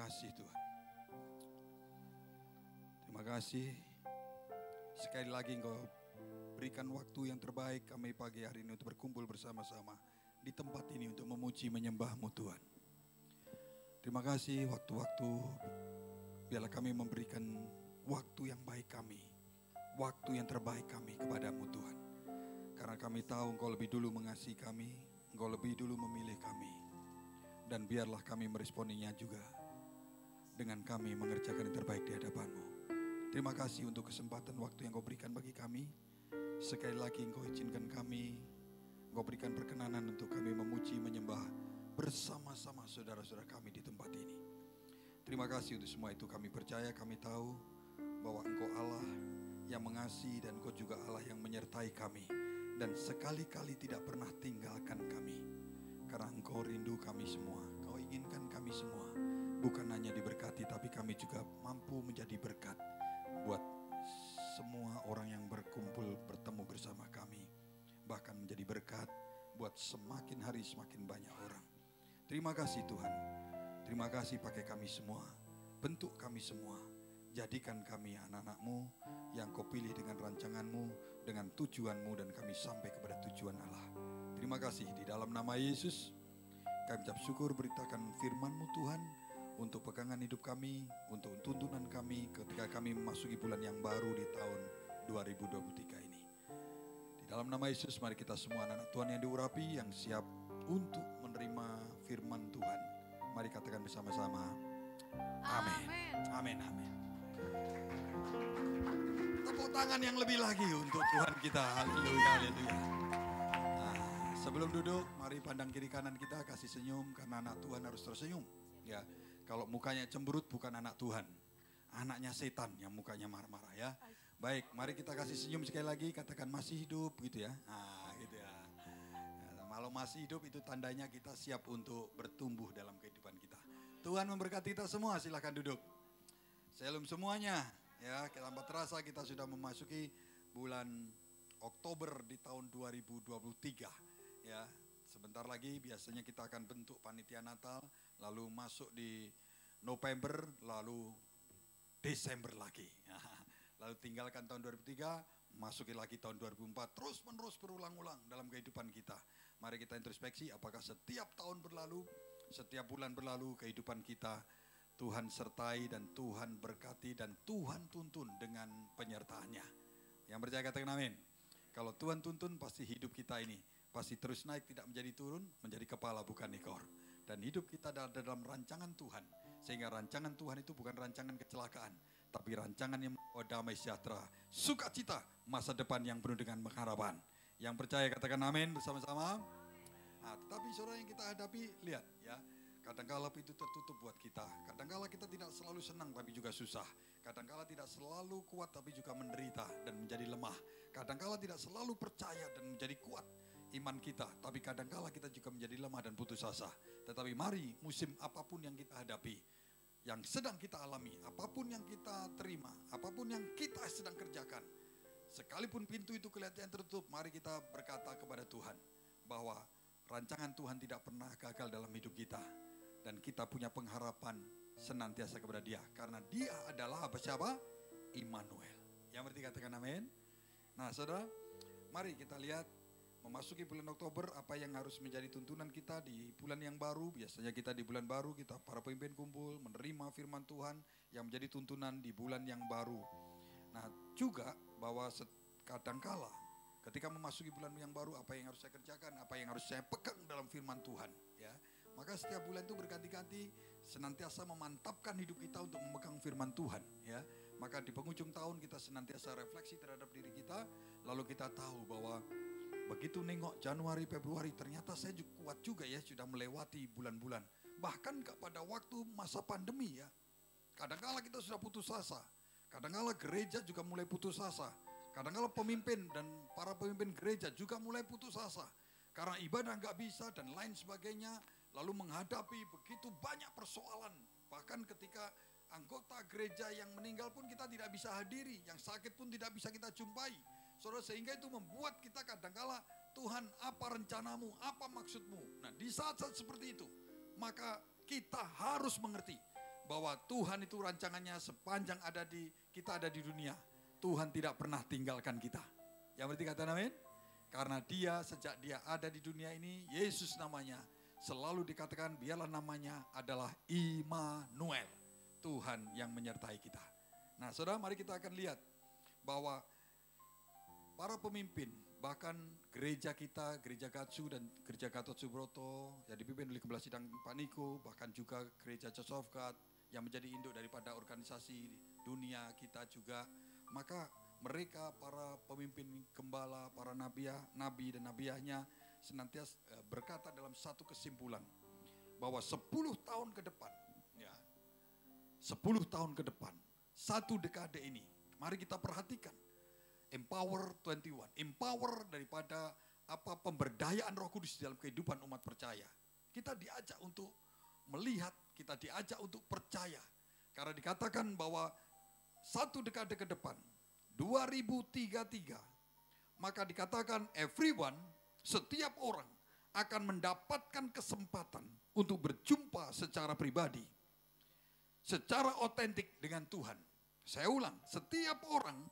kasih Tuhan. Terima kasih. Sekali lagi Engkau berikan waktu yang terbaik kami pagi hari ini untuk berkumpul bersama-sama di tempat ini untuk memuji menyembah-Mu Tuhan. Terima kasih waktu-waktu, biarlah kami memberikan waktu yang baik kami, waktu yang terbaik kami kepadamu Tuhan. Karena kami tahu Engkau lebih dulu mengasihi kami, Engkau lebih dulu memilih kami. Dan biarlah kami meresponinya juga dengan kami mengerjakan yang terbaik di hadapan-Mu. Terima kasih untuk kesempatan waktu yang Kau berikan bagi kami. Sekali lagi Engkau izinkan kami, Engkau berikan perkenanan untuk kami memuji, menyembah bersama-sama saudara-saudara kami di tempat ini. Terima kasih untuk semua itu. Kami percaya, kami tahu bahwa Engkau Allah yang mengasihi dan Engkau juga Allah yang menyertai kami. Dan sekali-kali tidak pernah tinggalkan kami. Karena Engkau rindu kami semua, Engkau inginkan kami semua. Bukan hanya diberkati, tapi kami juga mampu menjadi berkat buat semua orang yang berkumpul bertemu bersama kami. Bahkan menjadi berkat buat semakin hari semakin banyak orang. Terima kasih Tuhan. Terima kasih pakai kami semua. Bentuk kami semua. Jadikan kami anak-anak-Mu yang Kau pilih dengan rancangan-Mu, dengan tujuan-Mu, dan kami sampai kepada tujuan Allah. Terima kasih di dalam nama Yesus. Kami ucap syukur, beritakan firman-Mu Tuhan untuk pegangan hidup kami, untuk tuntunan kami ketika kami memasuki bulan yang baru di tahun 2023 ini. Di dalam nama Yesus, mari kita semua anak-anak Tuhan yang diurapi, yang siap untuk menerima firman Tuhan. Mari katakan bersama-sama, amin. Amin, amin. Tepuk tangan yang lebih lagi untuk Tuhan kita. Haleluya, haleluya. Nah, sebelum duduk, mari pandang kiri kanan kita, kasih senyum, karena anak Tuhan harus tersenyum. Ya, kalau mukanya cemberut bukan anak Tuhan, anaknya setan yang mukanya marah-marah ya. Baik, mari kita kasih senyum sekali lagi, katakan masih hidup gitu ya. Nah, gitu ya. Kalau masih hidup itu tandanya kita siap untuk bertumbuh dalam kehidupan kita. Tuhan memberkati kita semua, silakan duduk. Shalom semuanya. Ya, tanpa terasa kita sudah memasuki bulan Oktober di tahun 2023. Ya, sebentar lagi biasanya kita akan bentuk panitia Natal, lalu masuk di November, lalu Desember lagi. Lalu tinggalkan tahun 2003, masuki lagi tahun 2004, terus menerus berulang-ulang dalam kehidupan kita. Mari kita introspeksi apakah setiap tahun berlalu, setiap bulan berlalu kehidupan kita Tuhan sertai dan Tuhan berkati dan Tuhan tuntun dengan penyertaannya. Yang percaya katakan amin. Kalau Tuhan tuntun pasti hidup kita ini pasti terus naik, tidak menjadi turun, menjadi kepala bukan ekor. Dan hidup kita dalam rancangan Tuhan. Sehingga rancangan Tuhan itu bukan rancangan kecelakaan, tapi rancangan yang membawa damai sejahtera, sukacita, masa depan yang penuh dengan pengharapan. Yang percaya katakan amin bersama-sama. Nah, tetapi saudara yang kita hadapi, lihat ya, kadangkala itu tertutup buat kita. Kadangkala kita tidak selalu senang tapi juga susah. Kadangkala tidak selalu kuat tapi juga menderita dan menjadi lemah. Kadangkala tidak selalu percaya dan menjadi kuat iman kita. Tapi kadangkala kita juga menjadi lemah dan putus asa. Tetapi mari musim apapun yang kita hadapi, yang sedang kita alami, apapun yang kita terima, apapun yang kita sedang kerjakan, sekalipun pintu itu kelihatan tertutup, mari kita berkata kepada Tuhan bahwa rancangan Tuhan tidak pernah gagal dalam hidup kita. Dan kita punya pengharapan senantiasa kepada Dia. Karena Dia adalah apa siapa? Immanuel. Yang berarti katakan amin. Nah saudara, mari kita lihat memasuki bulan Oktober apa yang harus menjadi tuntunan kita di bulan yang baru. Biasanya kita di bulan baru, kita para pemimpin kumpul menerima firman Tuhan yang menjadi tuntunan di bulan yang baru. Nah juga bahwa kadangkala ketika memasuki bulan yang baru, apa yang harus saya kerjakan, apa yang harus saya pegang dalam firman Tuhan, ya. Maka setiap bulan itu berganti-ganti senantiasa memantapkan hidup kita untuk memegang firman Tuhan, ya. Maka di penghujung tahun kita senantiasa refleksi terhadap diri kita, lalu kita tahu bahwa begitu nengok Januari, Februari, ternyata saya kuat juga ya, sudah melewati bulan-bulan. Bahkan pada waktu masa pandemi ya, kadang-kala kita sudah putus asa, kadang-kala gereja juga mulai putus asa. Kadang-kala pemimpin dan para pemimpin gereja juga mulai putus asa. Karena ibadah nggak bisa dan lain sebagainya. Lalu menghadapi begitu banyak persoalan. Bahkan ketika anggota gereja yang meninggal pun kita tidak bisa hadiri. Yang sakit pun tidak bisa kita jumpai. Saudara, sehingga itu membuat kita kadang-kala, Tuhan apa rencanamu, apa maksudmu. Nah di saat-saat seperti itu, maka kita harus mengerti bahwa Tuhan itu rancangannya sepanjang kita ada di dunia, Tuhan tidak pernah tinggalkan kita. Yang berarti kata amin? Karena dia sejak dia ada di dunia ini, Yesus namanya, selalu dikatakan biarlah namanya adalah Immanuel, Tuhan yang menyertai kita. Nah saudara, mari kita akan lihat bahwa para pemimpin, bahkan gereja kita, gereja Gatsu dan gereja Gatot Subroto yang dipimpin oleh Kepala Sidang Pak Niko, bahkan juga gereja Church of God yang menjadi induk daripada organisasi dunia kita juga, maka mereka para pemimpin gembala, para nabi dan nabiahnya senantiasa berkata dalam satu kesimpulan bahwa 10 tahun ke depan, ya, 10 tahun ke depan, satu dekade ini, mari kita perhatikan Empower 21, empower daripada pemberdayaan Roh Kudus dalam kehidupan umat percaya. Kita diajak untuk melihat, kita diajak untuk percaya. Karena dikatakan bahwa satu dekade ke depan, 2033, maka dikatakan everyone, setiap orang akan mendapatkan kesempatan untuk berjumpa secara pribadi, secara otentik dengan Tuhan. Saya ulang, setiap orang,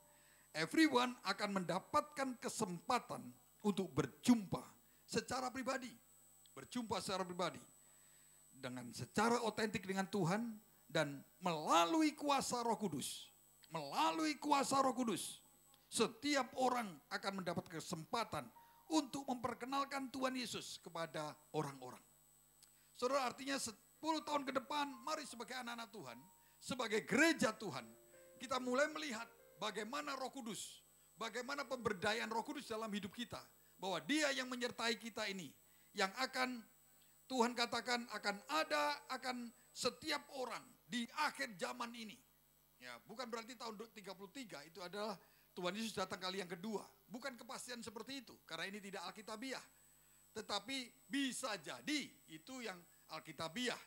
everyone akan mendapatkan kesempatan untuk berjumpa secara pribadi. Berjumpa secara pribadi. Dengan secara otentik dengan Tuhan dan melalui kuasa Roh Kudus. Melalui kuasa Roh Kudus. Setiap orang akan mendapat kesempatan untuk memperkenalkan Tuhan Yesus kepada orang-orang. Saudara, artinya 10 tahun ke depan, mari sebagai anak-anak Tuhan, sebagai gereja Tuhan, kita mulai melihat bagaimana Roh Kudus, bagaimana pemberdayaan Roh Kudus dalam hidup kita. Bahwa dia yang menyertai kita ini, yang akan Tuhan katakan akan setiap orang di akhir zaman ini. Ya, bukan berarti tahun 33 itu adalah Tuhan Yesus datang kali yang kedua. Bukan kepastian seperti itu, karena ini tidak alkitabiah. Tetapi bisa jadi itu yang alkitabiah.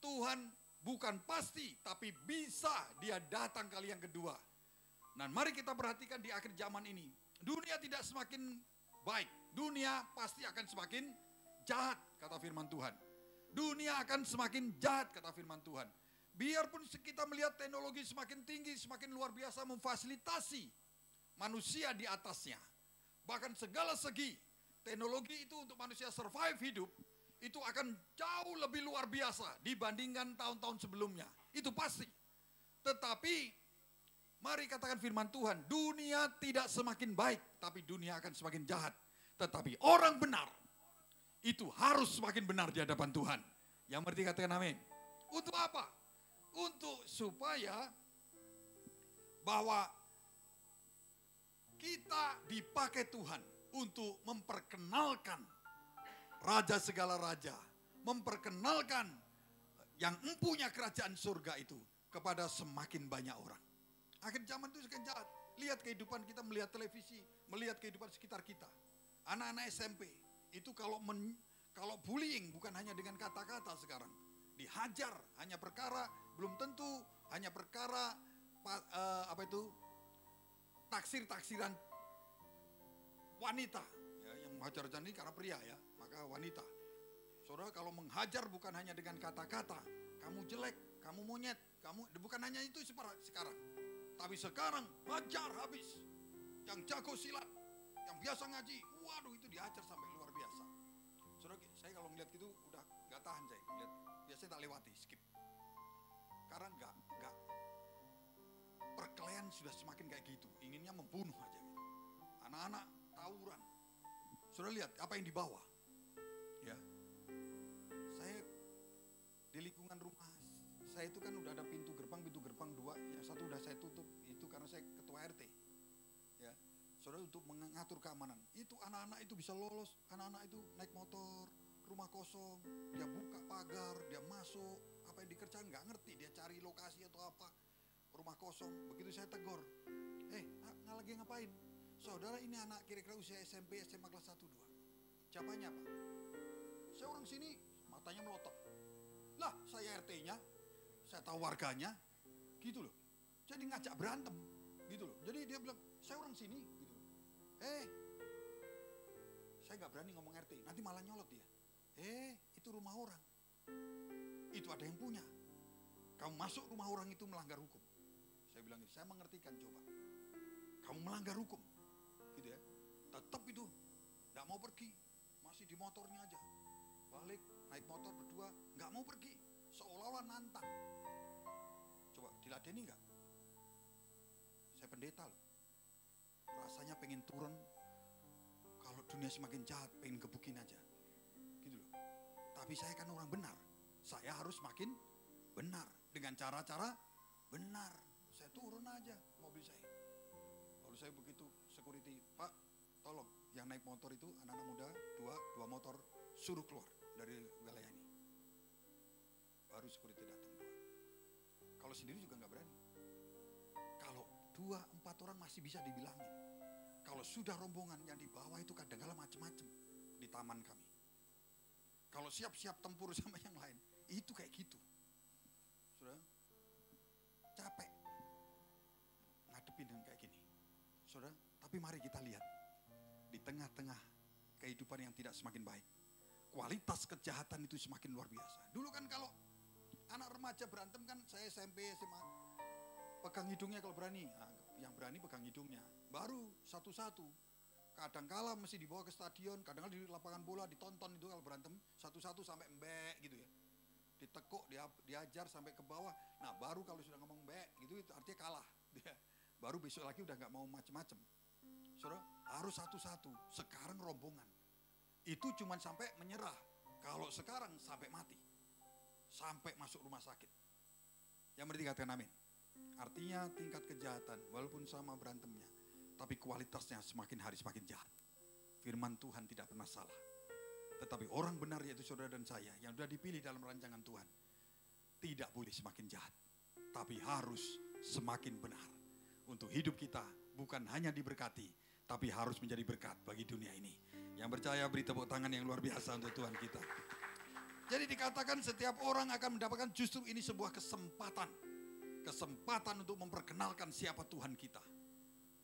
Tuhan bukan pasti, tapi bisa dia datang kali yang kedua. Nah, mari kita perhatikan di akhir zaman ini. Dunia tidak semakin baik. Dunia pasti akan semakin jahat, kata firman Tuhan. Dunia akan semakin jahat, kata firman Tuhan. Biarpun kita melihat teknologi semakin tinggi, semakin luar biasa memfasilitasi manusia di atasnya. Bahkan segala segi teknologi itu untuk manusia survive hidup, itu akan jauh lebih luar biasa dibandingkan tahun-tahun sebelumnya. Itu pasti. Tetapi mari katakan firman Tuhan, dunia tidak semakin baik, tapi dunia akan semakin jahat. Tetapi orang benar, itu harus semakin benar di hadapan Tuhan. Yang berarti katakan amin. Untuk apa? Untuk supaya bahwa kita dipakai Tuhan untuk memperkenalkan Raja segala raja. Memperkenalkan yang empunya kerajaan surga itu kepada semakin banyak orang. Akhir zaman itu semakin jahat. Lihat kehidupan kita, melihat televisi, melihat kehidupan sekitar kita. Anak-anak SMP itu kalau bullying bukan hanya dengan kata-kata sekarang. Dihajar hanya perkara, belum tentu hanya perkara taksir-taksiran wanita. Ya, yang menghajar ini karena pria ya, maka wanita. Saudara, kalau menghajar bukan hanya dengan kata-kata, kamu jelek, kamu monyet, bukan hanya itu sekarang. Tapi sekarang hajar habis. Yang jago silat, yang biasa ngaji, waduh itu dihajar sampai luar biasa. Saudara, saya kalau melihat gitu udah gak tahan saya. Lihat, biasanya tak lewati, skip. Karena enggak. Perkelahian sudah semakin kayak gitu, inginnya membunuh aja gitu. Anak-anak tawuran. Saudara lihat apa yang dibawa. Ya. Saya di lingkungan rumah saya itu kan udah ada pintu gerbang 2, yang satu udah saya tutup, itu karena saya ketua RT. Ya. Saudara, untuk mengatur keamanan. Itu anak-anak itu bisa lolos, anak-anak itu naik motor, rumah kosong, dia buka pagar, dia masuk, apa yang dikerjakan nggak ngerti, dia cari lokasi atau apa, rumah kosong. Begitu saya tegur, nggak lagi ngapain? Saudara, ini anak kira-kira usia SMP, SMA kelas 1, 2. Siapanya Pak? Saya orang sini, matanya melotot. Lah, saya RT-nya, saya tahu warganya, gitu loh. Jadi ngajak berantem, gitu loh. Jadi dia bilang, saya orang sini, gitu. Saya nggak berani ngomong RT, nanti malah nyolot dia. Itu rumah orang. Itu ada yang punya. Kamu masuk rumah orang itu melanggar hukum. Saya bilang, saya mengertikan, coba. Kamu melanggar hukum. Gitu ya. Tetap itu, gak mau pergi. Masih di motornya aja. Balik, naik motor berdua, gak mau pergi. Seolah-olah nantang. Coba diladeni gak? Saya pendeta loh. Rasanya pengen turun. Kalau dunia semakin jahat, pengen gebukin aja. Gitu loh. Tapi saya kan orang benar. Saya harus makin benar. Dengan cara-cara benar. Saya turun aja mobil saya. Lalu saya begitu security, Pak, tolong yang naik motor itu anak-anak muda, dua motor, suruh keluar dari wilayah ini. Baru security datang dua. Kalau sendiri juga nggak berani. Kalau 2-4 orang masih bisa dibilangin. Kalau sudah rombongan yang di bawah itu kadang-kadang macam-macam di taman kami. Kalau siap-siap tempur sama yang lain, itu kayak gitu. Sudah capek ngadepin yang kayak gini. Saudara, tapi mari kita lihat di tengah-tengah kehidupan yang tidak semakin baik, kualitas kejahatan itu semakin luar biasa. Dulu kan kalau anak remaja berantem kan, saya SMP, SMA, pegang hidungnya kalau berani. Nah, yang berani pegang hidungnya. Baru satu-satu. Kadang-kala mesti dibawa ke stadion, kadang-kala di lapangan bola ditonton itu kalau berantem satu-satu sampai embek gitu ya. Ditekuk, diajar sampai ke bawah. Nah baru kalau sudah ngomong mbek gitu itu artinya kalah. Dia baru besok lagi udah nggak mau macem-macem. Saudara, harus satu-satu. Sekarang rombongan. Itu cuman sampai menyerah. Kalau sekarang sampai mati. Sampai masuk rumah sakit. Yang berarti katakan amin. Artinya tingkat kejahatan walaupun sama berantemnya, tapi kualitasnya semakin hari semakin jahat. Firman Tuhan tidak pernah salah. Tetapi orang benar yaitu saudara dan saya yang sudah dipilih dalam rancangan Tuhan, tidak boleh semakin jahat, tapi harus semakin benar. Untuk hidup kita bukan hanya diberkati, tapi harus menjadi berkat bagi dunia ini. Yang percaya beri tepuk tangan yang luar biasa untuk Tuhan kita. Jadi dikatakan setiap orang akan mendapatkan justru ini sebuah kesempatan. Kesempatan untuk memperkenalkan siapa Tuhan kita.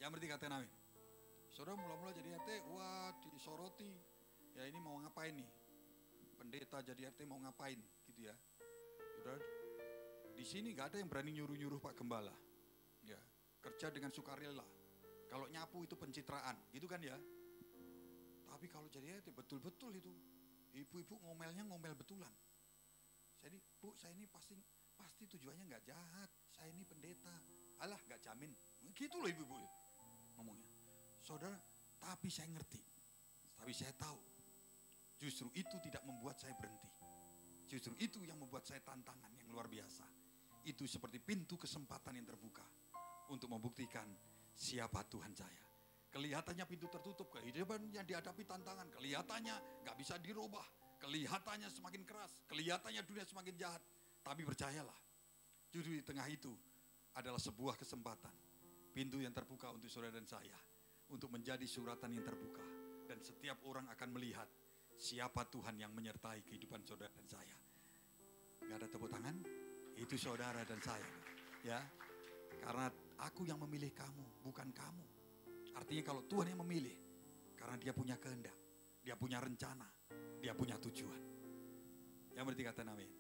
Yang berarti katakan amin. Saudara mula-mula jadi RT, wah disoroti. Ya ini mau ngapain nih? Pendeta jadi RT mau ngapain gitu ya. Saudara, di sini gak ada yang berani nyuruh-nyuruh Pak Gembala. Ya, kerja dengan sukarela. Kalau nyapu itu pencitraan, gitu kan ya. Tapi kalau jadi RT betul-betul itu. Ibu-ibu ngomelnya ngomel betulan. Jadi, Bu, saya ini pasti tujuannya nggak jahat. Saya ini pendeta. Alah, nggak jamin. Gitu loh ibu-ibu ngomongnya. Saudara, tapi saya ngerti. Tapi saya tahu. Justru itu tidak membuat saya berhenti. Justru itu yang membuat saya tantangan yang luar biasa. Itu seperti pintu kesempatan yang terbuka. Untuk membuktikan siapa Tuhan saya. Kelihatannya pintu tertutup, kehidupan yang dihadapi tantangan. Kelihatannya nggak bisa dirubah. Kelihatannya semakin keras. Kelihatannya dunia semakin jahat. Tapi percayalah, justru di tengah itu adalah sebuah kesempatan. Pintu yang terbuka untuk saudara dan saya. Untuk menjadi suratan yang terbuka. Dan setiap orang akan melihat siapa Tuhan yang menyertai kehidupan saudara dan saya. Gak ada tepuk tangan? Itu saudara dan saya. Ya, karena aku yang memilih kamu, bukan kamu. Artinya kalau Tuhan yang memilih, karena dia punya kehendak. Dia punya rencana. Dia punya tujuan. Yang berarti kata amin.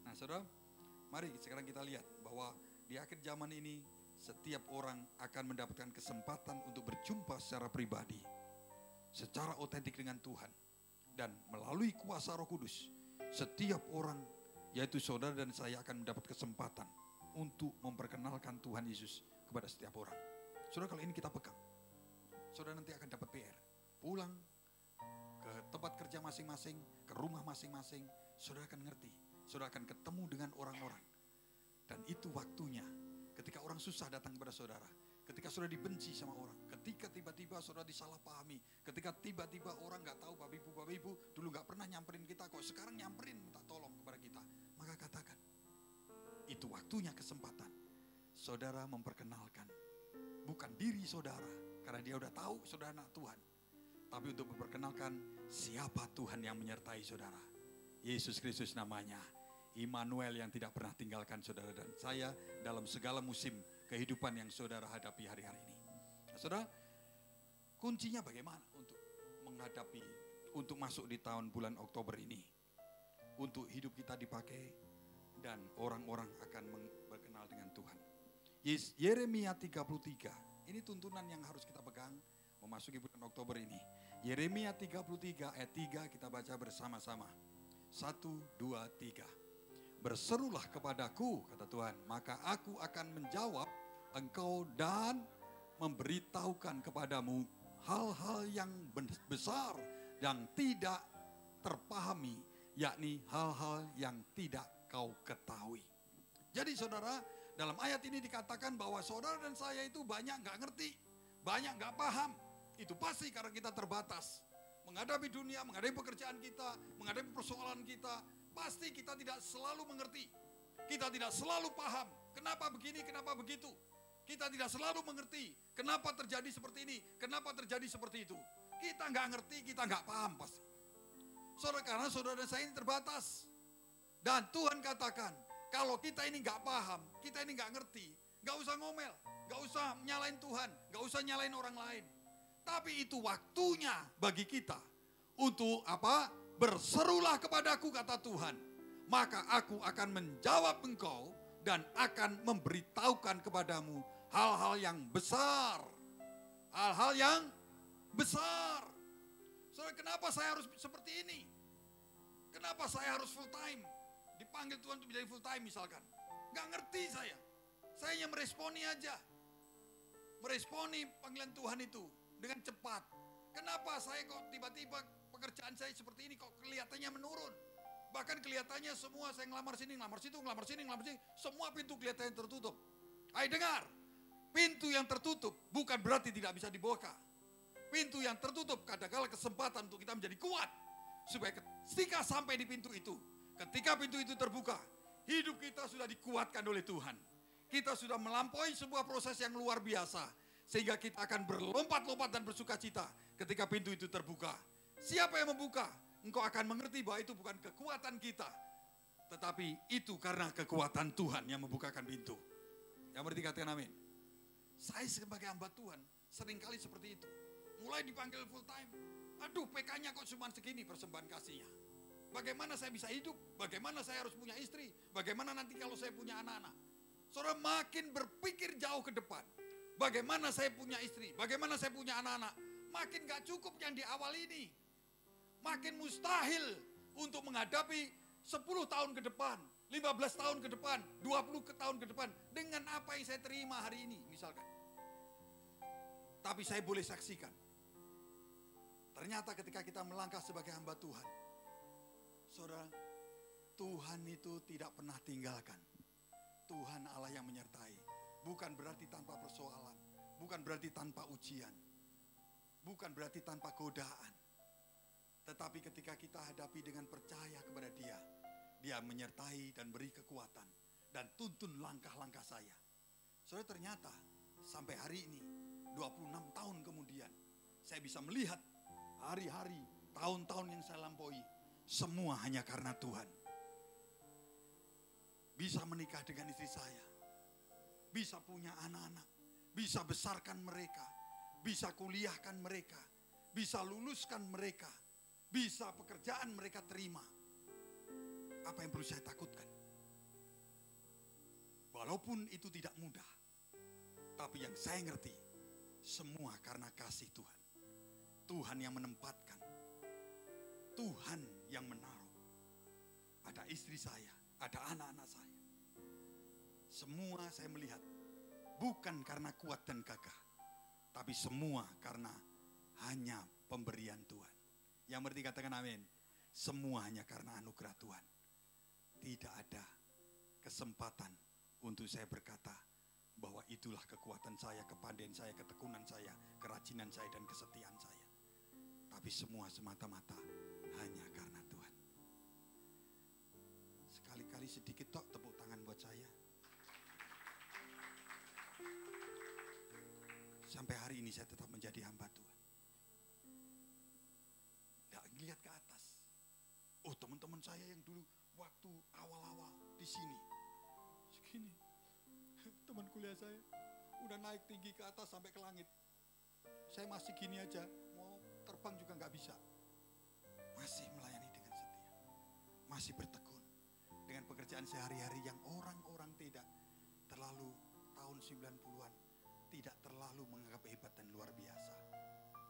Nah saudara, mari sekarang kita lihat bahwa di akhir zaman ini setiap orang akan mendapatkan kesempatan untuk berjumpa secara pribadi, secara otentik dengan Tuhan. Dan melalui kuasa Roh Kudus, setiap orang yaitu saudara dan saya akan mendapat kesempatan untuk memperkenalkan Tuhan Yesus kepada setiap orang. Saudara, kalau ini kita pegang, saudara nanti akan dapat PR. Pulang ke tempat kerja masing-masing, ke rumah masing-masing, saudara akan ngerti. Saudara akan ketemu dengan orang-orang. Dan itu waktunya ketika orang susah datang kepada saudara. Ketika saudara dibenci sama orang. Ketika tiba-tiba saudara disalahpahami. Ketika tiba-tiba orang gak tahu Bapak Ibu dulu gak pernah nyamperin kita kok. Sekarang nyamperin minta tolong kepada kita. Maka katakan, itu waktunya kesempatan. Saudara memperkenalkan. Bukan diri saudara. Karena dia udah tahu saudara anak Tuhan. Tapi untuk memperkenalkan siapa Tuhan yang menyertai saudara. Yesus Kristus namanya. Immanuel yang tidak pernah tinggalkan saudara dan saya dalam segala musim kehidupan yang saudara hadapi hari-hari ini. Nah, saudara, kuncinya bagaimana untuk menghadapi, untuk masuk di tahun bulan Oktober ini? Untuk hidup kita dipakai dan orang-orang akan berkenal dengan Tuhan. Yeremia 33, ini tuntunan yang harus kita pegang memasuki bulan Oktober ini. Yeremia 33 ayat 3 kita baca bersama-sama. 1, 2, 3. Berserulah kepadaku, kata Tuhan, maka aku akan menjawab engkau dan memberitahukan kepadamu hal-hal yang besar yang tidak terpahami, yakni hal-hal yang tidak kau ketahui. Jadi saudara, dalam ayat ini dikatakan bahwa saudara dan saya itu banyak gak ngerti, banyak gak paham. Itu pasti karena kita terbatas. Menghadapi dunia, menghadapi pekerjaan kita, menghadapi persoalan kita, pasti kita tidak selalu mengerti. Kita tidak selalu paham, kenapa begini, kenapa begitu. Kita tidak selalu mengerti, kenapa terjadi seperti ini, kenapa terjadi seperti itu. Kita nggak ngerti, kita nggak paham pasti. Saudara, karena saudara dan saya ini terbatas. Dan Tuhan katakan, kalau kita ini nggak paham, kita ini nggak ngerti, nggak usah ngomel, nggak usah nyalain Tuhan, nggak usah nyalain orang lain. Tapi itu waktunya bagi kita untuk apa? Berserulah kepadaku, kata Tuhan. Maka aku akan menjawab engkau dan akan memberitahukan kepadamu hal-hal yang besar. Hal-hal yang besar. Saudara, kenapa saya harus seperti ini? Kenapa saya harus full time? Dipanggil Tuhan untuk menjadi full time misalkan. Gak ngerti saya. Saya hanya meresponi aja. Meresponi panggilan Tuhan itu dengan cepat. Kenapa saya kok tiba-tiba pekerjaan saya seperti ini kok kelihatannya menurun? Bahkan kelihatannya semua saya ngelamar sini, ngelamar situ, ngelamar sini, ngelamar sini. Semua pintu kelihatannya tertutup. Ayo dengar, pintu yang tertutup bukan berarti tidak bisa dibuka. Pintu yang tertutup kadang-kala kesempatan untuk kita menjadi kuat. Supaya ketika sampai di pintu itu, ketika pintu itu terbuka, hidup kita sudah dikuatkan oleh Tuhan. Kita sudah melampaui sebuah proses yang luar biasa. Sehingga kita akan berlompat-lompat dan bersuka cita ketika pintu itu terbuka. Siapa yang membuka? Engkau akan mengerti bahwa itu bukan kekuatan kita. Tetapi itu karena kekuatan Tuhan yang membukakan pintu. Yang berarti katakan amin. Saya sebagai hamba Tuhan seringkali seperti itu. Mulai dipanggil full time. Aduh, PK-nya kok cuma segini persembahan kasihnya. Bagaimana saya bisa hidup? Bagaimana saya harus punya istri? Bagaimana nanti kalau saya punya anak-anak? Saudara makin berpikir jauh ke depan. Bagaimana saya punya istri? Bagaimana saya punya anak-anak? Makin gak cukup yang di awal ini. Makin mustahil untuk menghadapi 10 tahun ke depan, 15 tahun ke depan, 20 tahun ke depan. Dengan apa yang saya terima hari ini misalkan. Tapi saya boleh saksikan. Ternyata ketika kita melangkah sebagai hamba Tuhan. Saudara, Tuhan itu tidak pernah tinggalkan. Tuhan Allah yang menyertai. Bukan berarti tanpa persoalan. Bukan berarti tanpa ujian. Bukan berarti tanpa godaan. Tetapi ketika kita hadapi dengan percaya kepada Dia. Dia menyertai dan beri kekuatan. Dan tuntun langkah-langkah saya. Saudara, ternyata sampai hari ini 26 tahun kemudian. Saya bisa melihat hari-hari, tahun-tahun yang saya lampaui. Semua hanya karena Tuhan. Bisa menikah dengan istri saya. Bisa punya anak-anak, bisa besarkan mereka, bisa kuliahkan mereka, bisa luluskan mereka, bisa pekerjaan mereka terima. Apa yang perlu saya takutkan? Walaupun itu tidak mudah, tapi yang saya ngerti, semua karena kasih Tuhan. Tuhan yang menempatkan, Tuhan yang menaruh. Ada istri saya, ada anak-anak saya. Semua saya melihat bukan karena kuat dan gagah, tapi semua karena hanya pemberian Tuhan. Yang berarti katakan amin. Semua hanya karena anugerah Tuhan. Tidak ada kesempatan untuk saya berkata bahwa itulah kekuatan saya, kepandaian saya, ketekunan saya, kerajinan saya dan kesetiaan saya. Tapi semua semata-mata hanya karena Tuhan. Sekali-kali sedikit tok tepuk tangan buat saya. Sampai hari ini saya tetap menjadi hamba Tuhan. Tidak lihat ke atas. Oh, teman-teman saya yang dulu waktu awal-awal di sini. Segini. Teman kuliah saya udah naik tinggi ke atas sampai ke langit. Saya masih gini aja, mau terbang juga nggak bisa. Masih melayani dengan setia. Masih bertekun. Dengan dengan pekerjaan sehari-hari yang orang-orang tidak terlalu tahun 90-an tidak terlalu menganggap hebat dan luar biasa.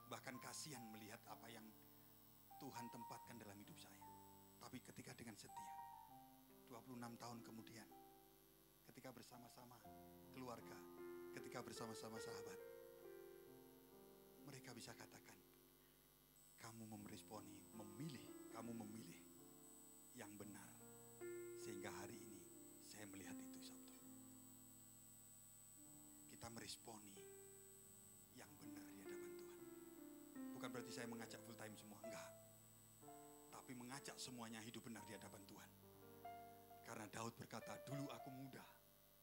Bahkan kasihan melihat apa yang Tuhan tempatkan dalam hidup saya. Tapi ketika dengan setia, 26 tahun kemudian, ketika bersama-sama keluarga, ketika bersama-sama sahabat, mereka bisa katakan, kamu kamu memilih yang benar. Sehingga hari ini saya melihat itu, Sabtu. Kita meresponi yang benar di hadapan Tuhan. Bukan berarti saya mengajak full time semua, enggak. Tapi mengajak semuanya hidup benar di hadapan Tuhan. Karena Daud berkata, dulu aku muda,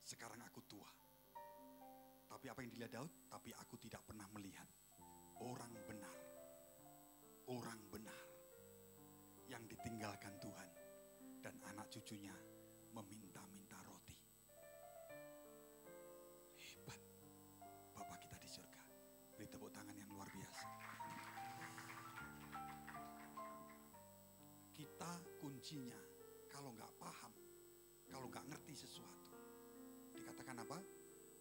sekarang aku tua. Tapi apa yang dilihat Daud? Tapi aku tidak pernah melihat orang benar yang ditinggalkan Tuhan dan anak cucunya meminta-minta roti. Hebat Bapa kita di surga. Beri tepuk tangan yang luar biasa. Kita kuncinya kalau nggak paham, kalau nggak ngerti sesuatu, dikatakan apa?